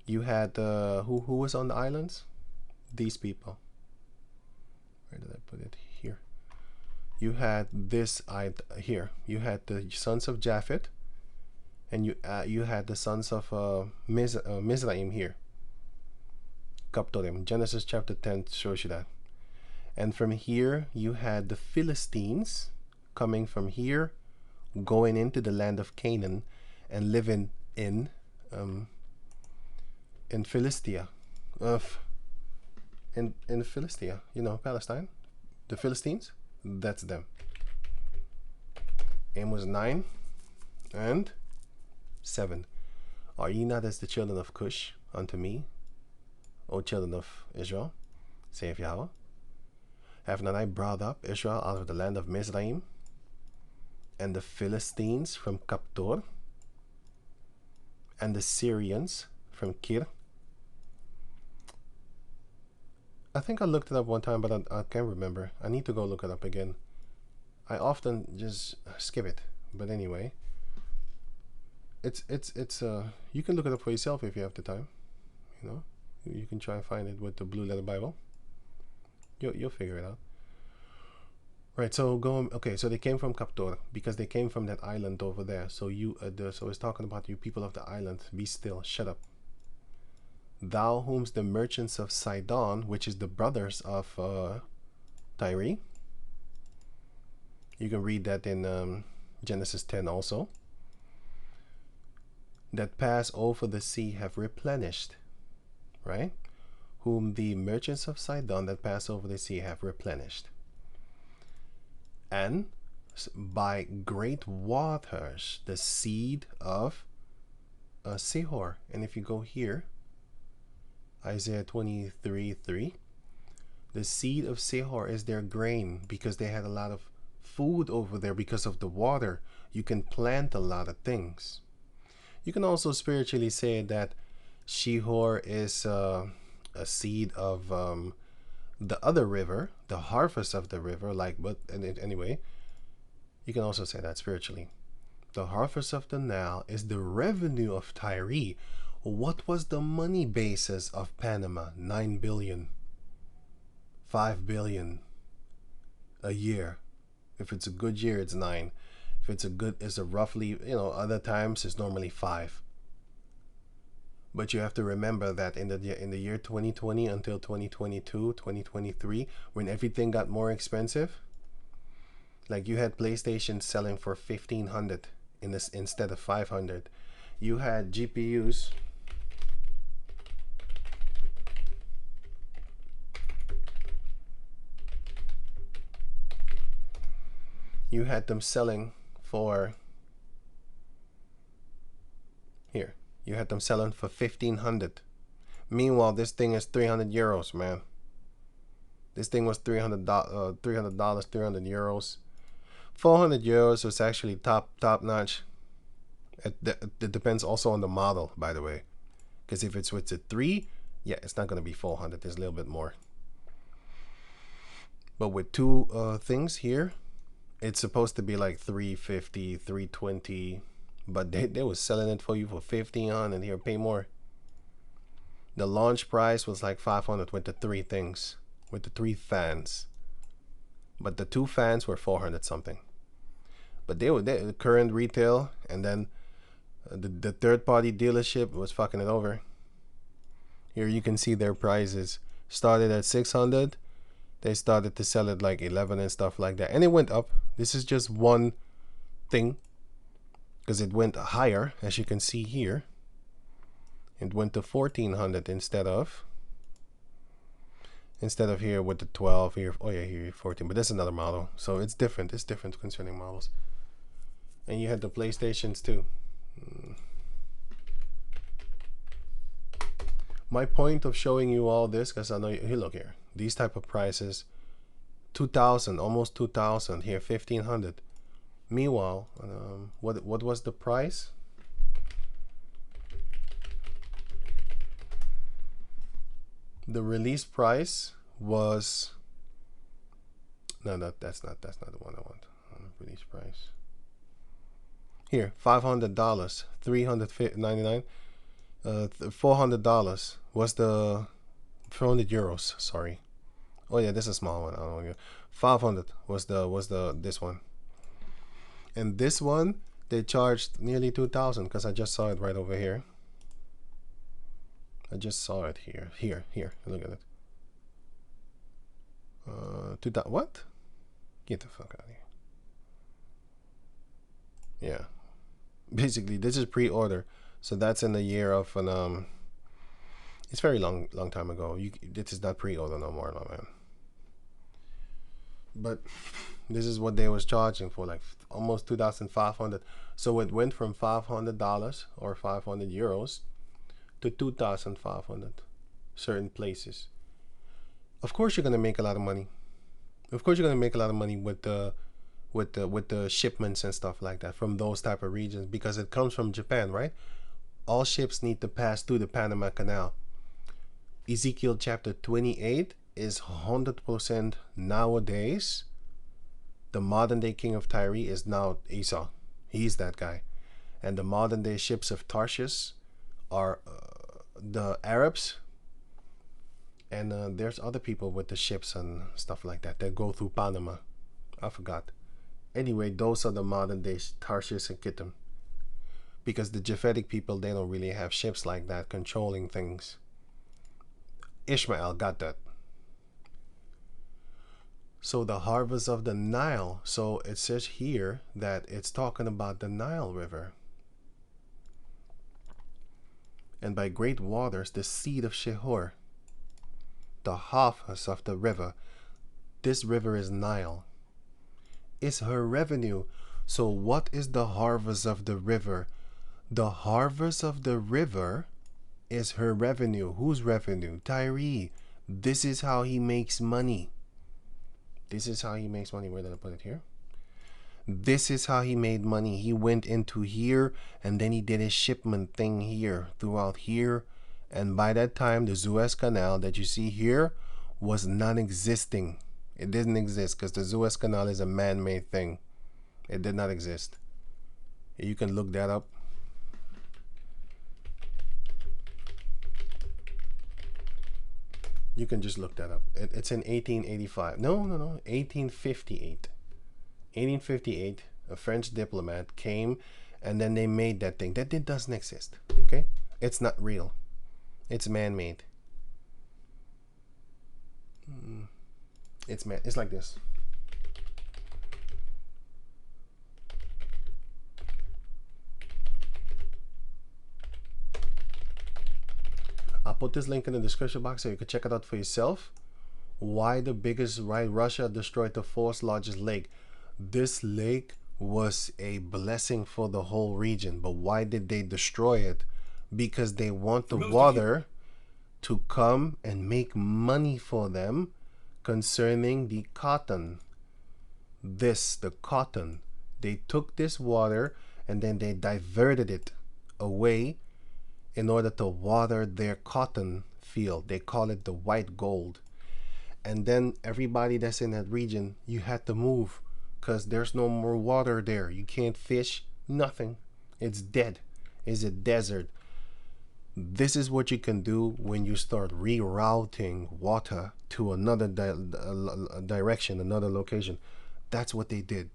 You had, who was on the islands? These people. Where did I put it? Here. You had this here. You had the sons of Japhet, and you had the sons of Mizraim here. Kaptorim. Genesis chapter 10 shows you that. And from here, you had the Philistines coming from here, going into the land of Canaan, and living in Philistia, in Philistia, you know, Palestine. The Philistines, that's them. Amos 9 and 7. Are ye not as the children of Cush unto me, O children of Israel, saith Yahweh? Have not I brought up Israel out of the land of Mizraim, and the Philistines from Kaptor, and the Syrians from Kir? I think I looked it up one time, but I can't remember. I need to go look it up again. I often just skip it. But anyway, it's you can look it up for yourself if you have the time. You know, you can try and find it with the Blue Letter Bible. You'll figure it out. Right, so okay, so they came from Kaptor because they came from that island over there. So so it's talking about you people of the island. Be still, shut up. Thou whom the merchants of Sidon, which is the brothers of Tyre. You can read that in Genesis 10 also. That pass over the sea have replenished, right? Whom the merchants of Sidon that pass over the sea have replenished. And by great waters, the seed of Sihor. And if you go here, Isaiah 23:3, the seed of Sihor is their grain because they had a lot of food over there because of the water. You can plant a lot of things. You can also spiritually say that Sihor is a seed of the other river, the harvest of the river, anyway, you can also say that spiritually. The harvest of the Nile is the revenue of Tyre. What was the money basis of Panama? 9 billion, 5 billion a year. If it's a good year, it's 9. If it's a roughly, other times it's normally 5. But you have to remember that in the year 2020 until 2022, 2023, when everything got more expensive, like you had PlayStation selling for $1,500 instead of $500. You had GPUs. You had them selling for here. You had them selling for $1,500. Meanwhile, this thing is 300 euros, man. This thing was $300, 300 euros. 400 euros was actually top notch. It depends also on the model, by the way. Because if it's with the 3, yeah, it's not going to be 400. There's a little bit more. But with 2 things here, it's supposed to be like 350, 320. But they was selling it for you for 1,500. Here, pay more. The launch price was like 500 with the 3 things, with the 3 fans. But the 2 fans were 400 something. But they were the current retail, and then the third-party dealership was fucking it over. Here you can see their prices started at 600. They started to sell it like 11 and stuff like that, and it went up. This is just one thing, because it went higher, as you can see here. It went to 1,400 instead of here with the 12 here. Oh yeah, here 14, but that's another model, so it's different. It's different concerning models. And you had the PlayStations too. My point of showing you all this, because I know you, here, look here, these type of prices, 2,000, almost 2,000 here, 1,500. Meanwhile, what was the price? The release price was that's not the one I want. Release price here, $500, $399, $400 was the 400 euros. Sorry. Oh yeah, this is a small one. I don't know. 500 was this one, and this one they charged nearly 2,000 because I just saw it right over here. I just saw it here. Here. Look at it. 2,000. What? Get the fuck out of here. Yeah. Basically, this is pre-order, so that's in the year of an It's very long time ago. This is not pre-order no more, my man. But this is what they was charging for, like almost 2,500. So it went from $500 or 500 euros to 2,500 certain places. Of course you're gonna make a lot of money. Of course you're gonna make a lot of money with the shipments and stuff like that from those type of regions, because it comes from Japan, right? All ships need to pass through the Panama Canal. Ezekiel chapter 28 is 100% nowadays. The modern day king of Tyre is now Esau. He's that guy. And the modern day ships of Tarshish are the Arabs, and there's other people with the ships and stuff like that that go through Panama. I forgot. Anyway, those are the modern day Tarshish and Kittim, because the Japhetic people, they don't really have ships like that controlling things. Ishmael got that. So the harvest of the Nile, so it says here that it's talking about the Nile River. And by great waters, the seed of Sihor, the harvest of the river. This river is Nile. It's her revenue. So what is the harvest of the river? The harvest of the river is her revenue. Whose revenue? Tyre. This is how he makes money. This is how he makes money. Where did I put it here? This is how he made money. He went into here, and then he did his shipment thing here, throughout here. And by that time, the Suez Canal that you see here was non-existing. It didn't exist, because the Suez Canal is a man-made thing. It did not exist. You can look that up. You can just look that up. It's in 1885. No, 1858. 1858, a French diplomat came, and then they made that thing. That doesn't exist, okay? It's not real. It's man-made. It's like this. I'll put this link in the description box so you can check it out for yourself. Why Russia destroyed the fourth largest lake. This lake was a blessing for the whole region, but why did they destroy it? Because they want the water to come and make money for them concerning the cotton. The cotton. They took this water and then they diverted it away in order to water their cotton field. They call it the white gold. And then everybody that's in that region, you had to move because there's no more water there. You can't fish, nothing. It's dead. It's a desert. This is what you can do when you start rerouting water to another direction, another location. That's what they did.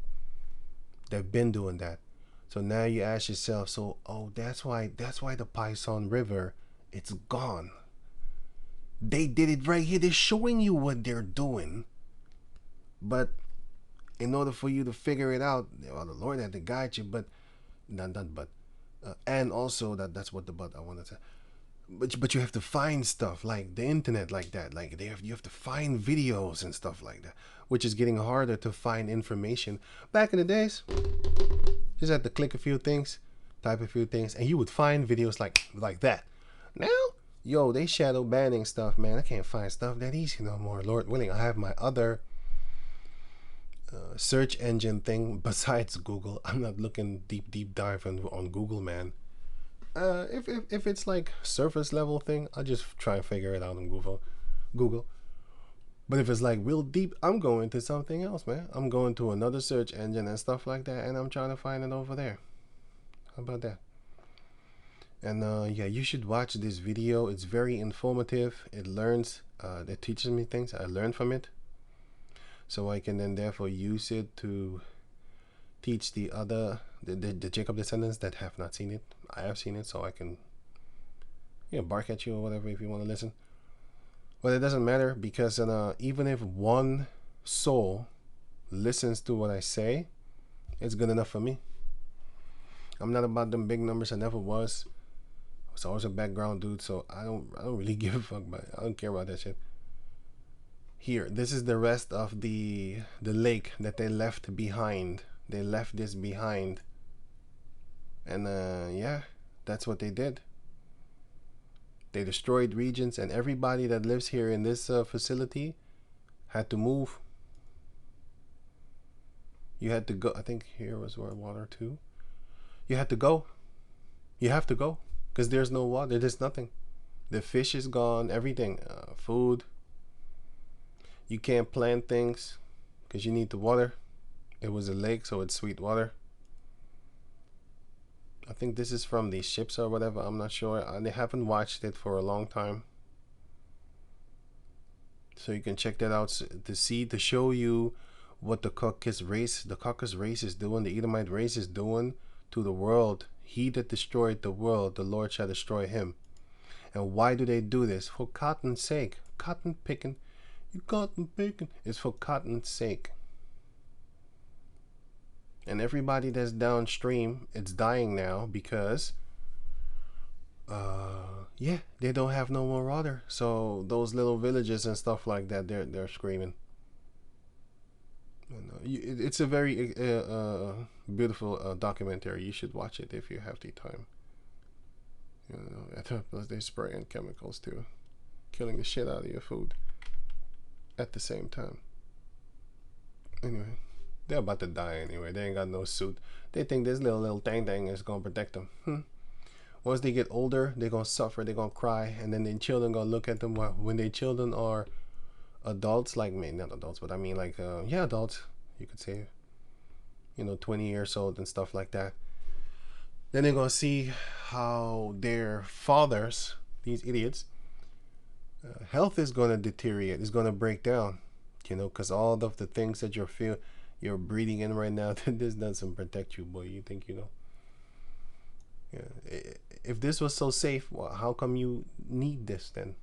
They've been doing that. So now you ask yourself, so that's why the Pison River, it's gone. They did it right here. They're showing you what they're doing. But in order for you to figure it out, well, the Lord had to guide you, but and also that's what the but I wanted to. But you have to find stuff like the internet like that. Like you have to find videos and stuff like that, which is getting harder to find information. Back in the days, just had to click a few things, type a few things, and you would find videos like that. Now, yo, they shadow banning stuff, man. I can't find stuff that easy no more. Lord willing, I have my other search engine thing besides Google. I'm not looking deep dive on Google, man. If it's like surface level thing, I'll just try and figure it out on Google. But if it's like real deep, I'm going to something else, man. I'm going to another search engine and stuff like that, and I'm trying to find it over there. How about that? And yeah, you should watch this video. It's very informative. It teaches me things. I learn from it, so I can then therefore use it to teach the Jacob descendants that have not seen it. I have seen it, so I can bark at you or whatever if you want to listen. But it doesn't matter, because even if one soul listens to what I say, it's good enough for me. I'm not about them big numbers. I never was. I was always a background dude, so I don't really give a fuck about it. I don't care about that shit. Here, this is the rest of the lake that they left behind. They left this behind. And yeah, that's what they did. They destroyed regions, and everybody that lives here in this facility had to move. You had to go. I think here was where water too. You had to go. You have to go, because there's no water. There's nothing. The fish is gone. Everything. Food. You can't plant things because you need the water. It was a lake, so it's sweet water. I think this is from the ships or whatever. I'm not sure. I haven't watched it for a long time. So you can check that out to show you what the Caucasus race is doing, the Edomite race is doing to the world. He that destroyed the world, the Lord shall destroy him. And why do they do this? For cotton's sake. Cotton picking. You cotton picking. It's for cotton's sake. And everybody that's downstream, it's dying now because yeah, they don't have no more water. So those little villages and stuff like that, they're screaming. And, it's a very beautiful documentary. You should watch it if you have the time. Plus they spraying chemicals too, killing the shit out of your food at the same time. Anyway, they're about to die anyway. They ain't got no suit. They think this little thing is gonna protect them. Once they get older, they're gonna suffer. They're gonna cry, and then their children gonna look at them. When their children are adults, like me, not adults, but I mean like yeah, adults. You could say, 20 years old and stuff like that. Then they're gonna see how their fathers, these idiots, health is gonna deteriorate. It's gonna break down, because all of the things that you're breathing in right now, this doesn't protect you, boy. You think Yeah. If this was so safe, well, how come you need this then?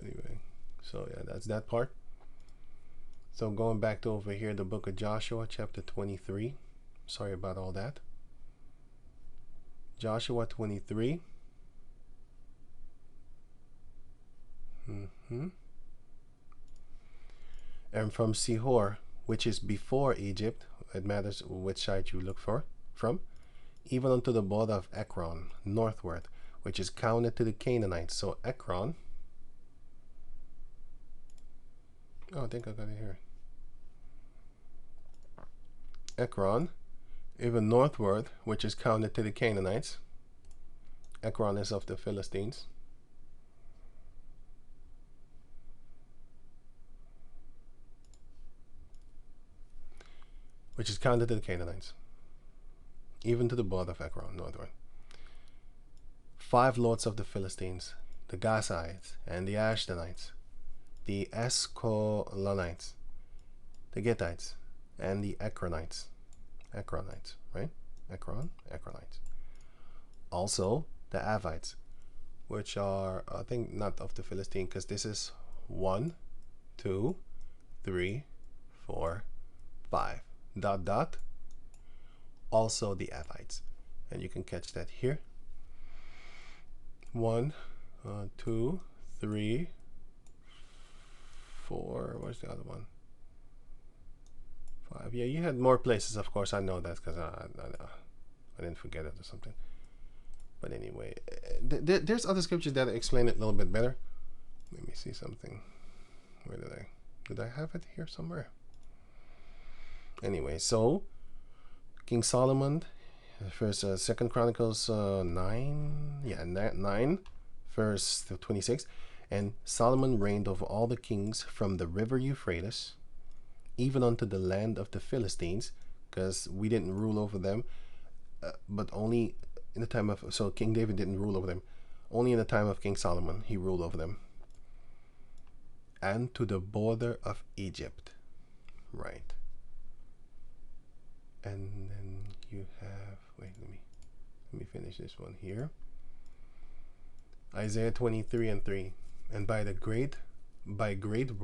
Anyway, so yeah, that's that part. So going back to over here, the book of Joshua, chapter 23. Sorry about all that. Joshua 23. And from Sihor, which is before Egypt, it matters which side you look from, even unto the border of Ekron, northward, which is counted to the Canaanites. So Ekron, I think I got it here. Ekron, even northward, which is counted to the Canaanites. Ekron is of the Philistines. Which is counted to the Canaanites. Even to the border of Ekron, northward. 5 lords of the Philistines, the Gazites and the Ashdodites, the Escolonites, the Gittites, and the Ekronites. Ekronites, right? Ekronites. Also, the Avites, which are, I think, not of the Philistine, because this is 1, 2, 3, 4, 5. ... Also the Avites. And you can catch that here. 1, 2, 3, 4. Where's the other one? 5. Yeah, you had more places, of course. I know that because I didn't forget it or something. But anyway, there's other scriptures that explain it a little bit better. Let me see something. Where did I have it here somewhere? Anyway, so King Solomon, Second Chronicles 9, verse 26, and Solomon reigned over all the kings from the river Euphrates, even unto the land of the Philistines, because we didn't rule over them, but only in the time of, so King David didn't rule over them, only in the time of King Solomon he ruled over them, and to the border of Egypt, right? And then you have, wait, let me finish this one here. Isaiah 23:3, and by great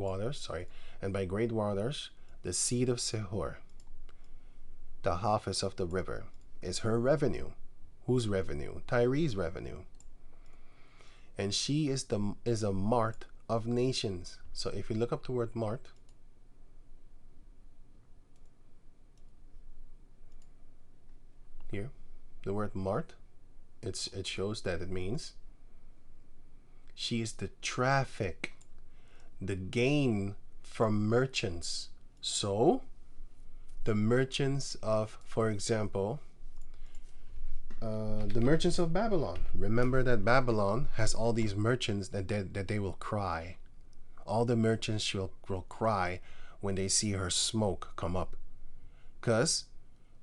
waters, the seed of Sihor, the harvest of the river, is her revenue. Whose revenue? Tyre's revenue. And she is a mart of nations. So if you look up the word mart, here, the word mart, it shows that it means she is the traffic, the gain from merchants. So the merchants of, for example, the merchants of Babylon. Remember that Babylon has all these merchants that they will cry. All the merchants will cry when they see her smoke come up, because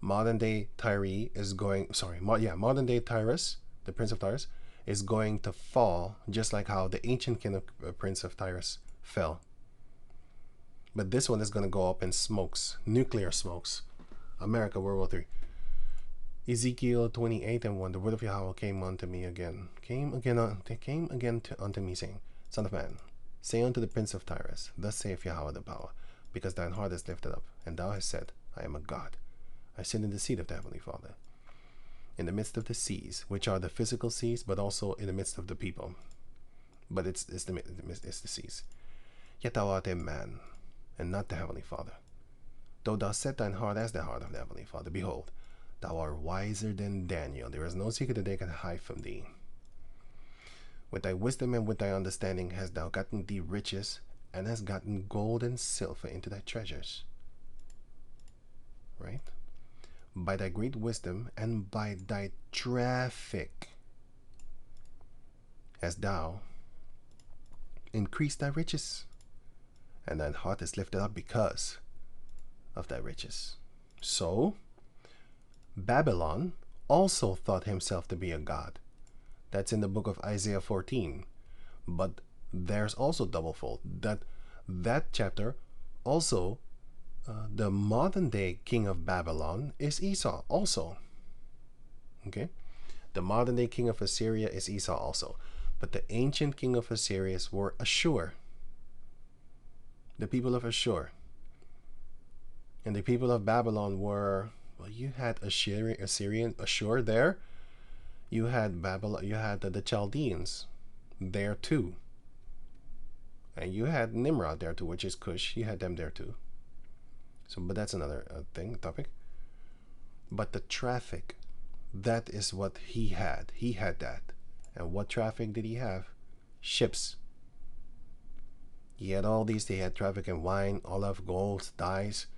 modern day Tyre is going, modern day Tyrus, the prince of Tyrus, is going to fall, just like how the ancient king of prince of Tyrus fell. But this one is going to go up in smokes, nuclear smokes. America, World War III. Ezekiel 28:1, the word of Yahweh came unto me again. Came again unto me, saying, Son of man, say unto the prince of Tyrus, Thus saith Yahweh the power, because thine heart is lifted up, and thou hast said, I am a God. I sit in the seat of the Heavenly Father, in the midst of the seas, which are the physical seas, but also in the midst of the people. But it's the seas. Yet thou art a man, and not the Heavenly Father. Though thou set thine heart as the heart of the Heavenly Father, behold, thou art wiser than Daniel. There is no secret that they can hide from thee. With thy wisdom and with thy understanding hast thou gotten thee riches, and hast gotten gold and silver into thy treasures. Right? By thy great wisdom and by thy traffic hast thou increased thy riches, and thine heart is lifted up because of thy riches. So Babylon also thought himself to be a god. That's in the book of Isaiah 14. But there's also doublefold. That chapter also, the modern day king of Babylon is Esau also. Okay? The modern day king of Assyria is Esau also. But the ancient king of Assyria were Ashur. The people of Ashur. And the people of Babylon were, well, you had Ashur there. You had Babylon, you had the Chaldeans there too. And you had Nimrod there too, which is Cush. You had them there too. So, but that's another topic. But the traffic, that is what he had. He had that. And what traffic did he have? Ships. He had all these. They had traffic in wine, olive, gold, dyes.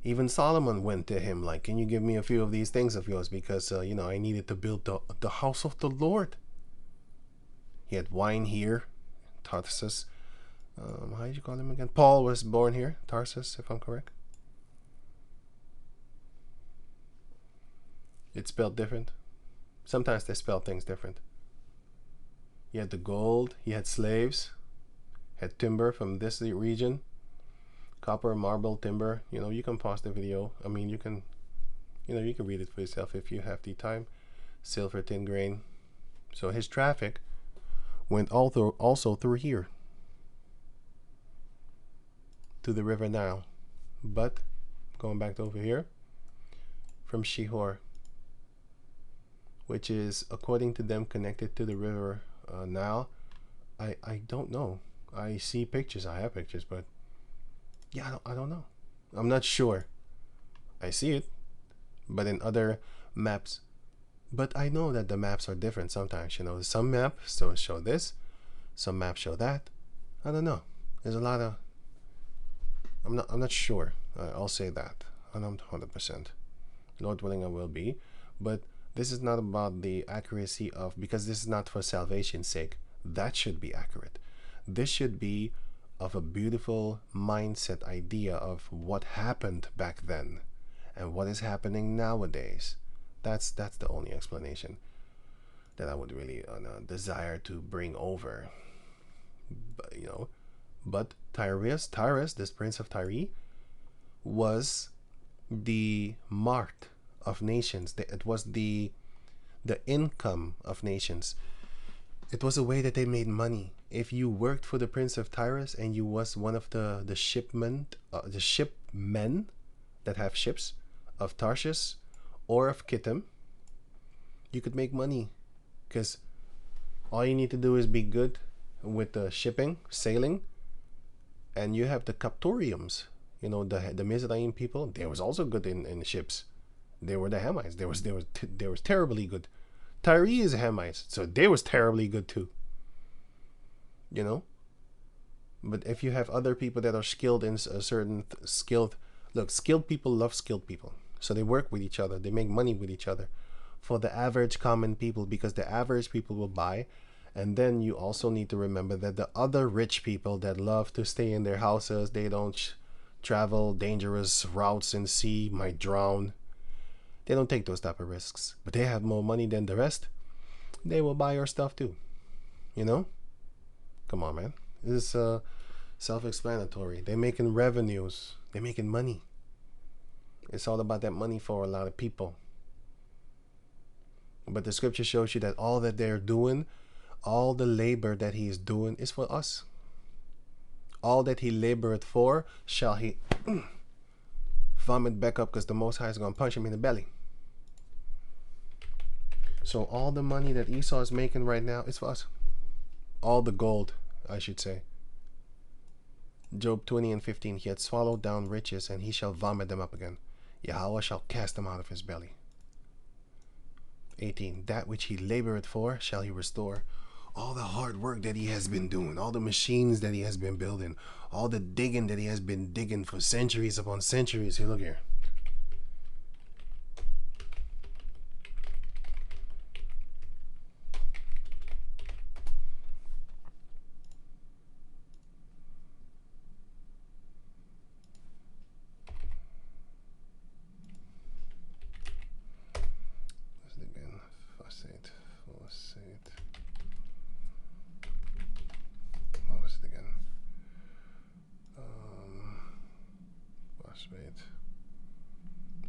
Even Solomon went to him like, can you give me a few of these things of yours, because I needed to build the house of the Lord. He had wine here, Tarsus. How did you call him again? Paul was born here, Tarsus, if I'm correct. It's spelled different. Sometimes they spell things different. He had the gold, he had slaves, had timber from this region, copper, marble, timber. You can pause the video. I mean, you can read it for yourself if you have the time. Silver, tin grain. So his traffic went also through here to the river Nile. But going back to over here, from Sihor, which is, according to them, connected to the river Nile. I don't know. I see pictures. I have pictures, but yeah, I don't know. I'm not sure. I see it, but in other maps. But I know that the maps are different sometimes. Some maps show this, some maps show that. I don't know. There's a lot of. I'm not sure. I'll say that. I'm not 100%. Lord willing, I will be. But this is not about the accuracy of, because this is not for salvation's sake. That should be accurate. This should be of a beautiful mindset idea of what happened back then and what is happening nowadays. That's the only explanation that I would really desire to bring over. But Tyrus, this prince of Tyre, was the mart of nations. It was the income of nations. It was a way that they made money. If you worked for the prince of Tyrus and you was one of the shipmen that have ships of Tarshish or of Kittim, you could make money, because all you need to do is be good with the shipping, sailing, and you have the Captoriums. The Mizraim people, they was also good in ships. They were the Hamites. They was terribly good. Tyre is Hamites, so they was terribly good too. But if you have other people that are skilled in a certain skilled people love skilled people, so they work with each other, they make money with each other for the average common people, because the average people will buy. And then you also need to remember that the other rich people that love to stay in their houses, they don't travel dangerous routes in sea, might drown. They don't take those type of risks, but they have more money than the rest. They will buy your stuff too. Come on, man. This is self-explanatory. They're making revenues. They're making money. It's all about that money for a lot of people. But the scripture shows you that all that they're doing, all the labor that he is doing, is for us. All that he labored for shall he vomit back up, because the Most High is going to punch him in the belly. So all the money that Esau is making right now is for us. All the gold, I should say. Job 20:15, he had swallowed down riches, and he shall vomit them up again. Yahweh shall cast them out of his belly. 18, that which he labored for shall he restore. All the hard work that he has been doing, all the machines that he has been building, all the digging that he has been digging for centuries upon centuries. Here, look here.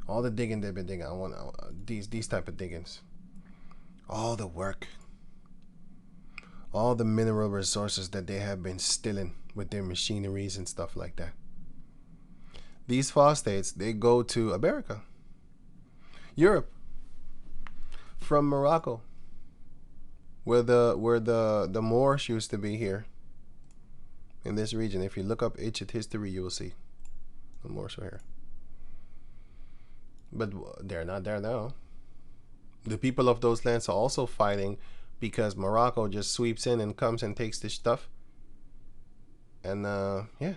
All the digging they've been digging. I want these type of diggings. All the work. All the mineral resources that they have been stealing with their machineries and stuff like that. These phosphates, they go to America, Europe, from Morocco, where the Moors used to be here. In this region, if you look up ancient history, you will see the Moors are here. But they're not there now. The people of those lands are also fighting because Morocco just sweeps in and comes and takes this stuff. And yeah,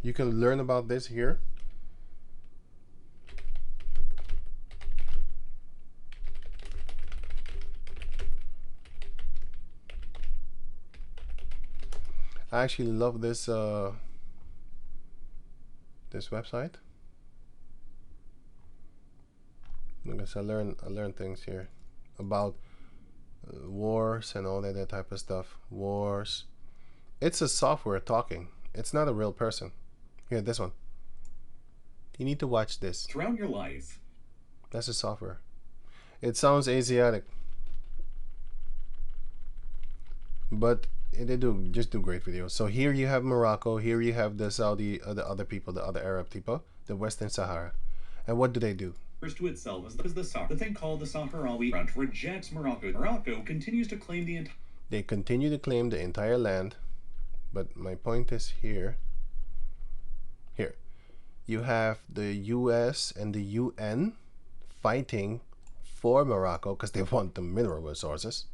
you can learn about this here I actually love this this website because I learn things here about wars and all that type of stuff. Wars. It's a software talking. It's not a real person. Here, this one. You need to watch this. Throughout your life. That's a software. It sounds Asiatic, but they do just do great videos. So here you have Morocco. Here you have the Saudi, the other people, the other Arab people, the Western Sahara. And what do they do? Refers to itself as the Sahara. The thing called the Sahrawi Front rejects Morocco. Morocco continues to claim the entire. They continue to claim the entire land, but my point is here. Here, you have the U.S. and the UN fighting for Morocco because they want the mineral resources.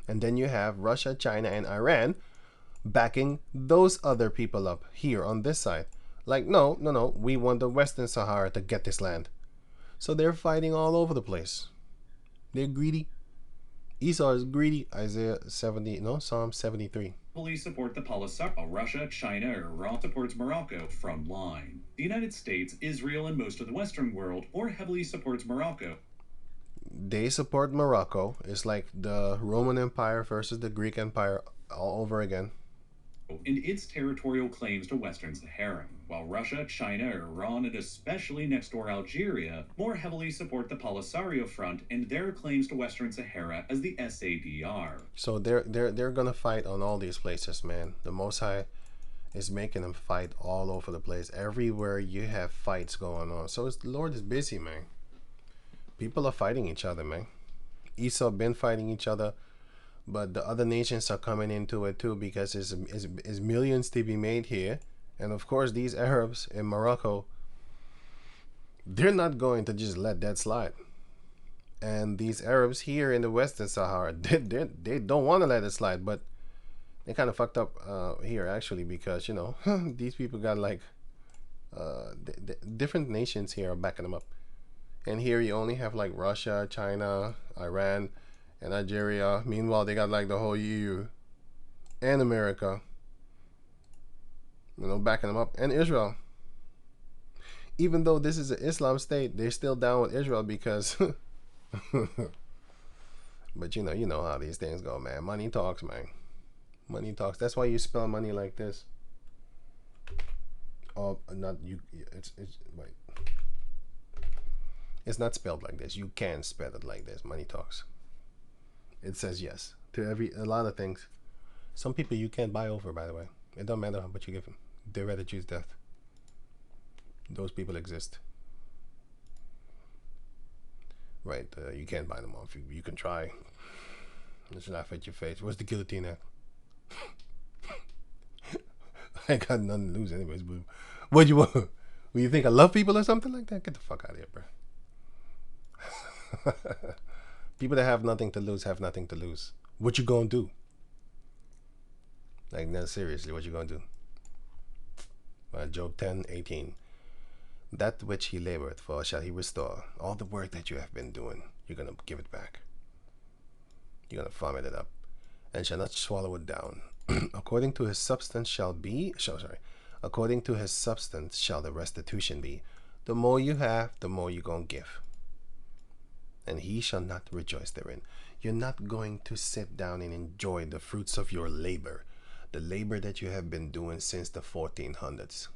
And then you have Russia, China, and Iran backing those other people up here on this side. Like, no, we want the Western Sahara to get this land. So they're fighting all over the place. They're greedy. Esau is greedy. Psalm 73. Fully support the policy. Russia, China, or Iran supports Morocco from line. The United States, Israel, and most of the Western world more heavily supports Morocco. They support Morocco. It's like the Roman Empire versus the Greek Empire all over again. In its territorial claims to Western Sahara, while Russia, China, Iran, and especially next door Algeria more heavily support the Polisario Front and their claims to Western Sahara as the SADR. So they're gonna fight on all these places, man. The Most High is making them fight all over the place. Everywhere you have fights going on. So the Lord is busy, man. People are fighting each other, man. Esau been fighting each other. But the other nations are coming into it too because there's millions to be made here. And of course, these Arabs in Morocco, they're not going to just let that slide. And these Arabs here in the Western Sahara, they don't want to let it slide. But they kind of fucked up here, actually, because, you know, these people got like different nations here are backing them up. And here you only have like Russia, China, Iran, and Algeria. Meanwhile, they got like the whole EU and America, you know, backing them up, and Israel. Even though this is an Islam state, they're still down with Israel because but you know how these things go, man. Money talks, man. Money talks. That's why you spell money like this. Oh, not you. It's wait. It's not spelled like this. You can spell it like this. Money talks. It says yes to a lot of things. Some people you can't buy over, by the way. It don't matter how much you give them. They rather choose death. Those people exist. Right, you can't buy them off. You can try. Just laugh at your face. What's the guillotine at? I ain't got nothing to lose anyways, but what you want? Well, you think I love people or something like that? Get the fuck out of here, bro. People that have nothing to lose have nothing to lose. What you gonna do? Like, no, seriously, what you gonna do? Job 10:18. That which he labored for shall he restore. All the work that you have been doing, you're gonna give it back. You're gonna vomit it up, and shall not swallow it down. According to his substance according to his substance shall the restitution be. The more you have, the more you're gonna give. And he shall not rejoice therein. You're not going to sit down and enjoy the fruits of your labor, the labor that you have been doing since the 1400s,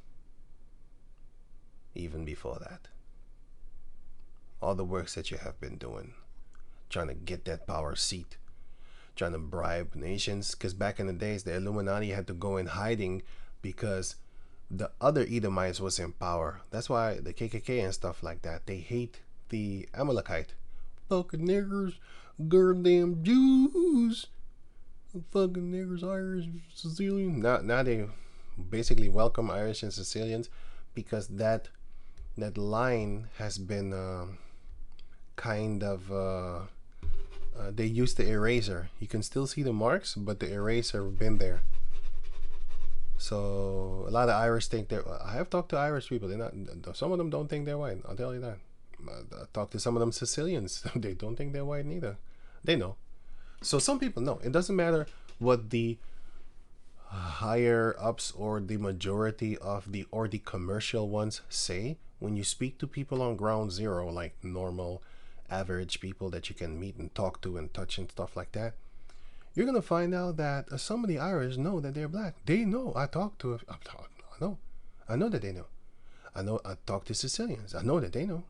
even before that. All the works that you have been doing, trying to get that power seat, trying to bribe nations, because back in the days, the Illuminati had to go in hiding because the other Edomites was in power. That's why the KKK and stuff like that, they hate the Amalekite. Fucking niggers, goddamn Jews, fucking niggers, Irish, Sicilian. Now they basically welcome Irish and Sicilians because that line has been kind of they used the eraser. You can still see the marks, but the eraser been there. So a lot of Irish think they're. I have talked to Irish people. They're not. Some of them don't think they're white. I'll tell you that. I talked to some of them Sicilians. They don't think they're white neither. They know. So some people know. It doesn't matter what the higher ups or the majority of the commercial ones say when you speak to people on ground zero, like normal average people that you can meet and talk to and touch and stuff like that, you're gonna find out that some of the Irish know that they're black. They know. I know that they know. I talk to Sicilians. I know that they know.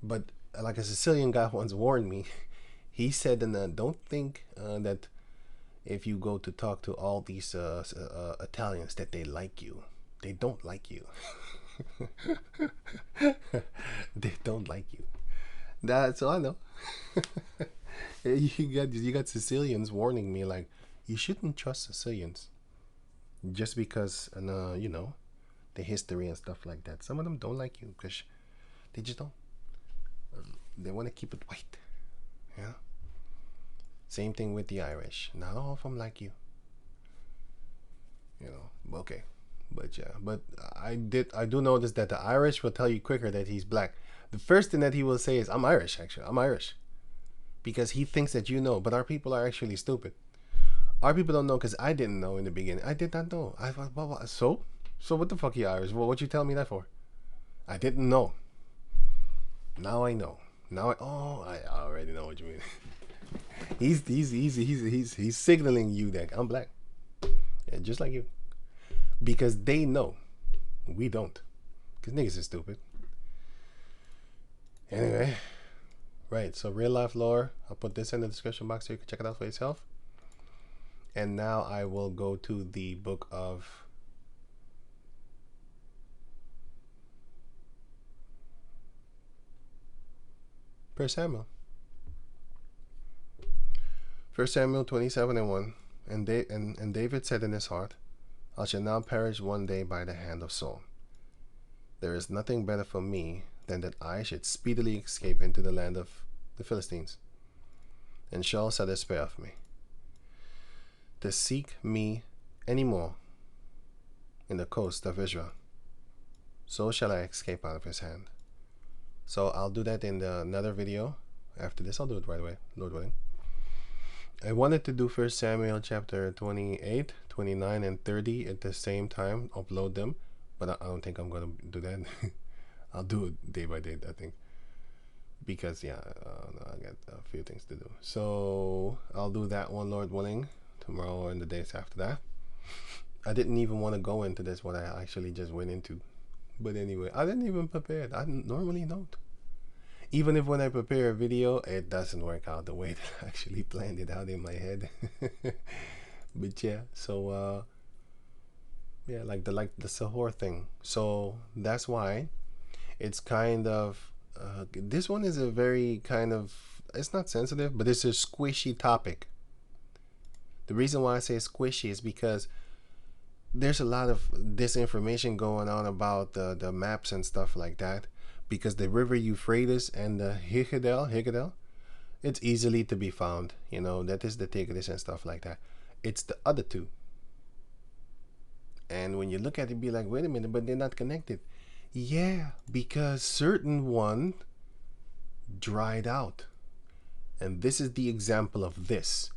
But like a Sicilian guy once warned me, he said, don't think that if you go to talk to all these Italians that they like you. They don't like you. They don't like you. That's all I know. You got Sicilians warning me, like, you shouldn't trust Sicilians just because the history and stuff like that. Some of them don't like you because they just don't. They want to keep it white. Yeah. Same thing with the Irish. Not all of them like you. Okay. But yeah, but I do notice that the Irish will tell you quicker that he's black. The first thing that he will say is, I'm Irish, actually. I'm Irish. Because he thinks that you know, but our people are actually stupid. Our people don't know because I didn't know in the beginning. I did not know. I thought, so what the fuck are you Irish? Well, what you tell me that for? I didn't know. Now I know. I already know what you mean. He's signaling you that I'm black. Yeah, just like you. Because they know. We don't. Because niggas are stupid. Anyway. Right, so real life lore. I'll put this in the description box so you can check it out for yourself. And now I will go to the book of 1 Samuel. 1 Samuel 27:1. And David said in his heart, I shall now perish one day by the hand of Saul. There is nothing better for me than that I should speedily escape into the land of the Philistines. And Saul shall despair of me, to seek me any more in the coast of Israel. So shall I escape out of his hand. So I'll do that in another video. After this, I'll do it right away, Lord willing. I wanted to do 1 Samuel chapter 28, 29, and 30 at the same time, upload them, but I don't think I'm going to do that. I'll do it day by day, I think. Because, yeah, I got a few things to do. So I'll do that one, Lord willing, tomorrow and the days after that. I didn't even want to go into this, what I actually just went into. But anyway, I didn't even prepare it. I normally don't. Even if when I prepare a video, it doesn't work out the way that I actually planned it out in my head. But yeah, so yeah, like the Sihor thing. So that's why it's kind of this one is a very kind of, it's not sensitive, but it's a squishy topic. The reason why I say squishy is because there's a lot of disinformation going on about the maps and stuff like that, because the river Euphrates and the Higedel, it's easily to be found. That is the Tigris and stuff like that. It's the other two. And when you look at it, be like, wait a minute, but they're not connected. Yeah, because certain one dried out. And this is the example of this.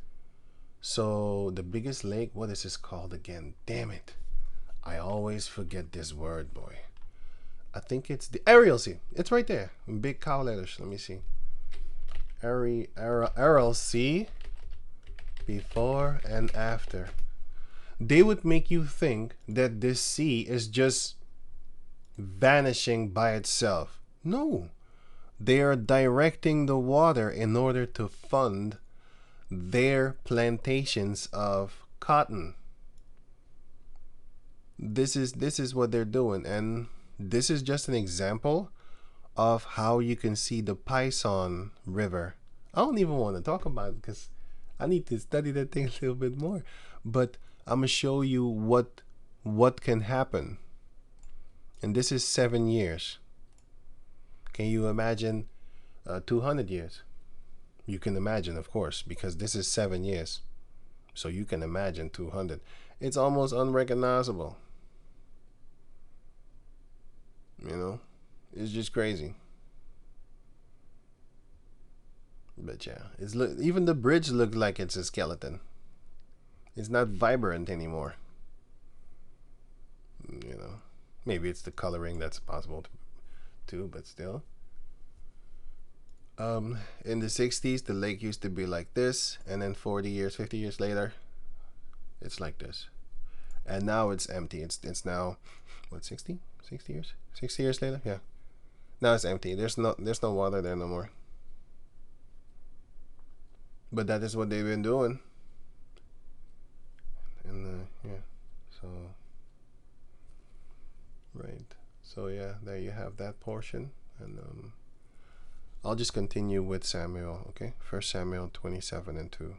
So the biggest lake, what is this called again? Damn it. I always forget this word, boy. I think it's the Ariel Sea. It's right there in big cow letters. Let me see. Ariel Sea, before and after. They would make you think that this sea is just vanishing by itself. No. They are directing the water in order to fund their plantations of cotton. This is what they're doing, and this is just an example of how you can see the Pison River. I don't even want to talk about it because I need to study that thing a little bit more. But I'm gonna show you what can happen. And this is 7 years. Can you imagine 200 years? You can imagine, of course, because this is 7 years. So you can imagine 200. It's almost unrecognizable. It's just crazy. But yeah, even the bridge looked like it's a skeleton. It's not vibrant anymore. You know, maybe it's the coloring that's possible too, but still. In the 60s, the lake used to be like this, and then 40 years, 50 years later, it's like this. And now it's empty. It's now, what, 60 years? 60 years later? Yeah. Now it's empty. There's no water there no more. But that is what they've been doing. And yeah, so right. So yeah, there you have that portion, and I'll just continue with Samuel. Okay, 1 Samuel 27 and 2.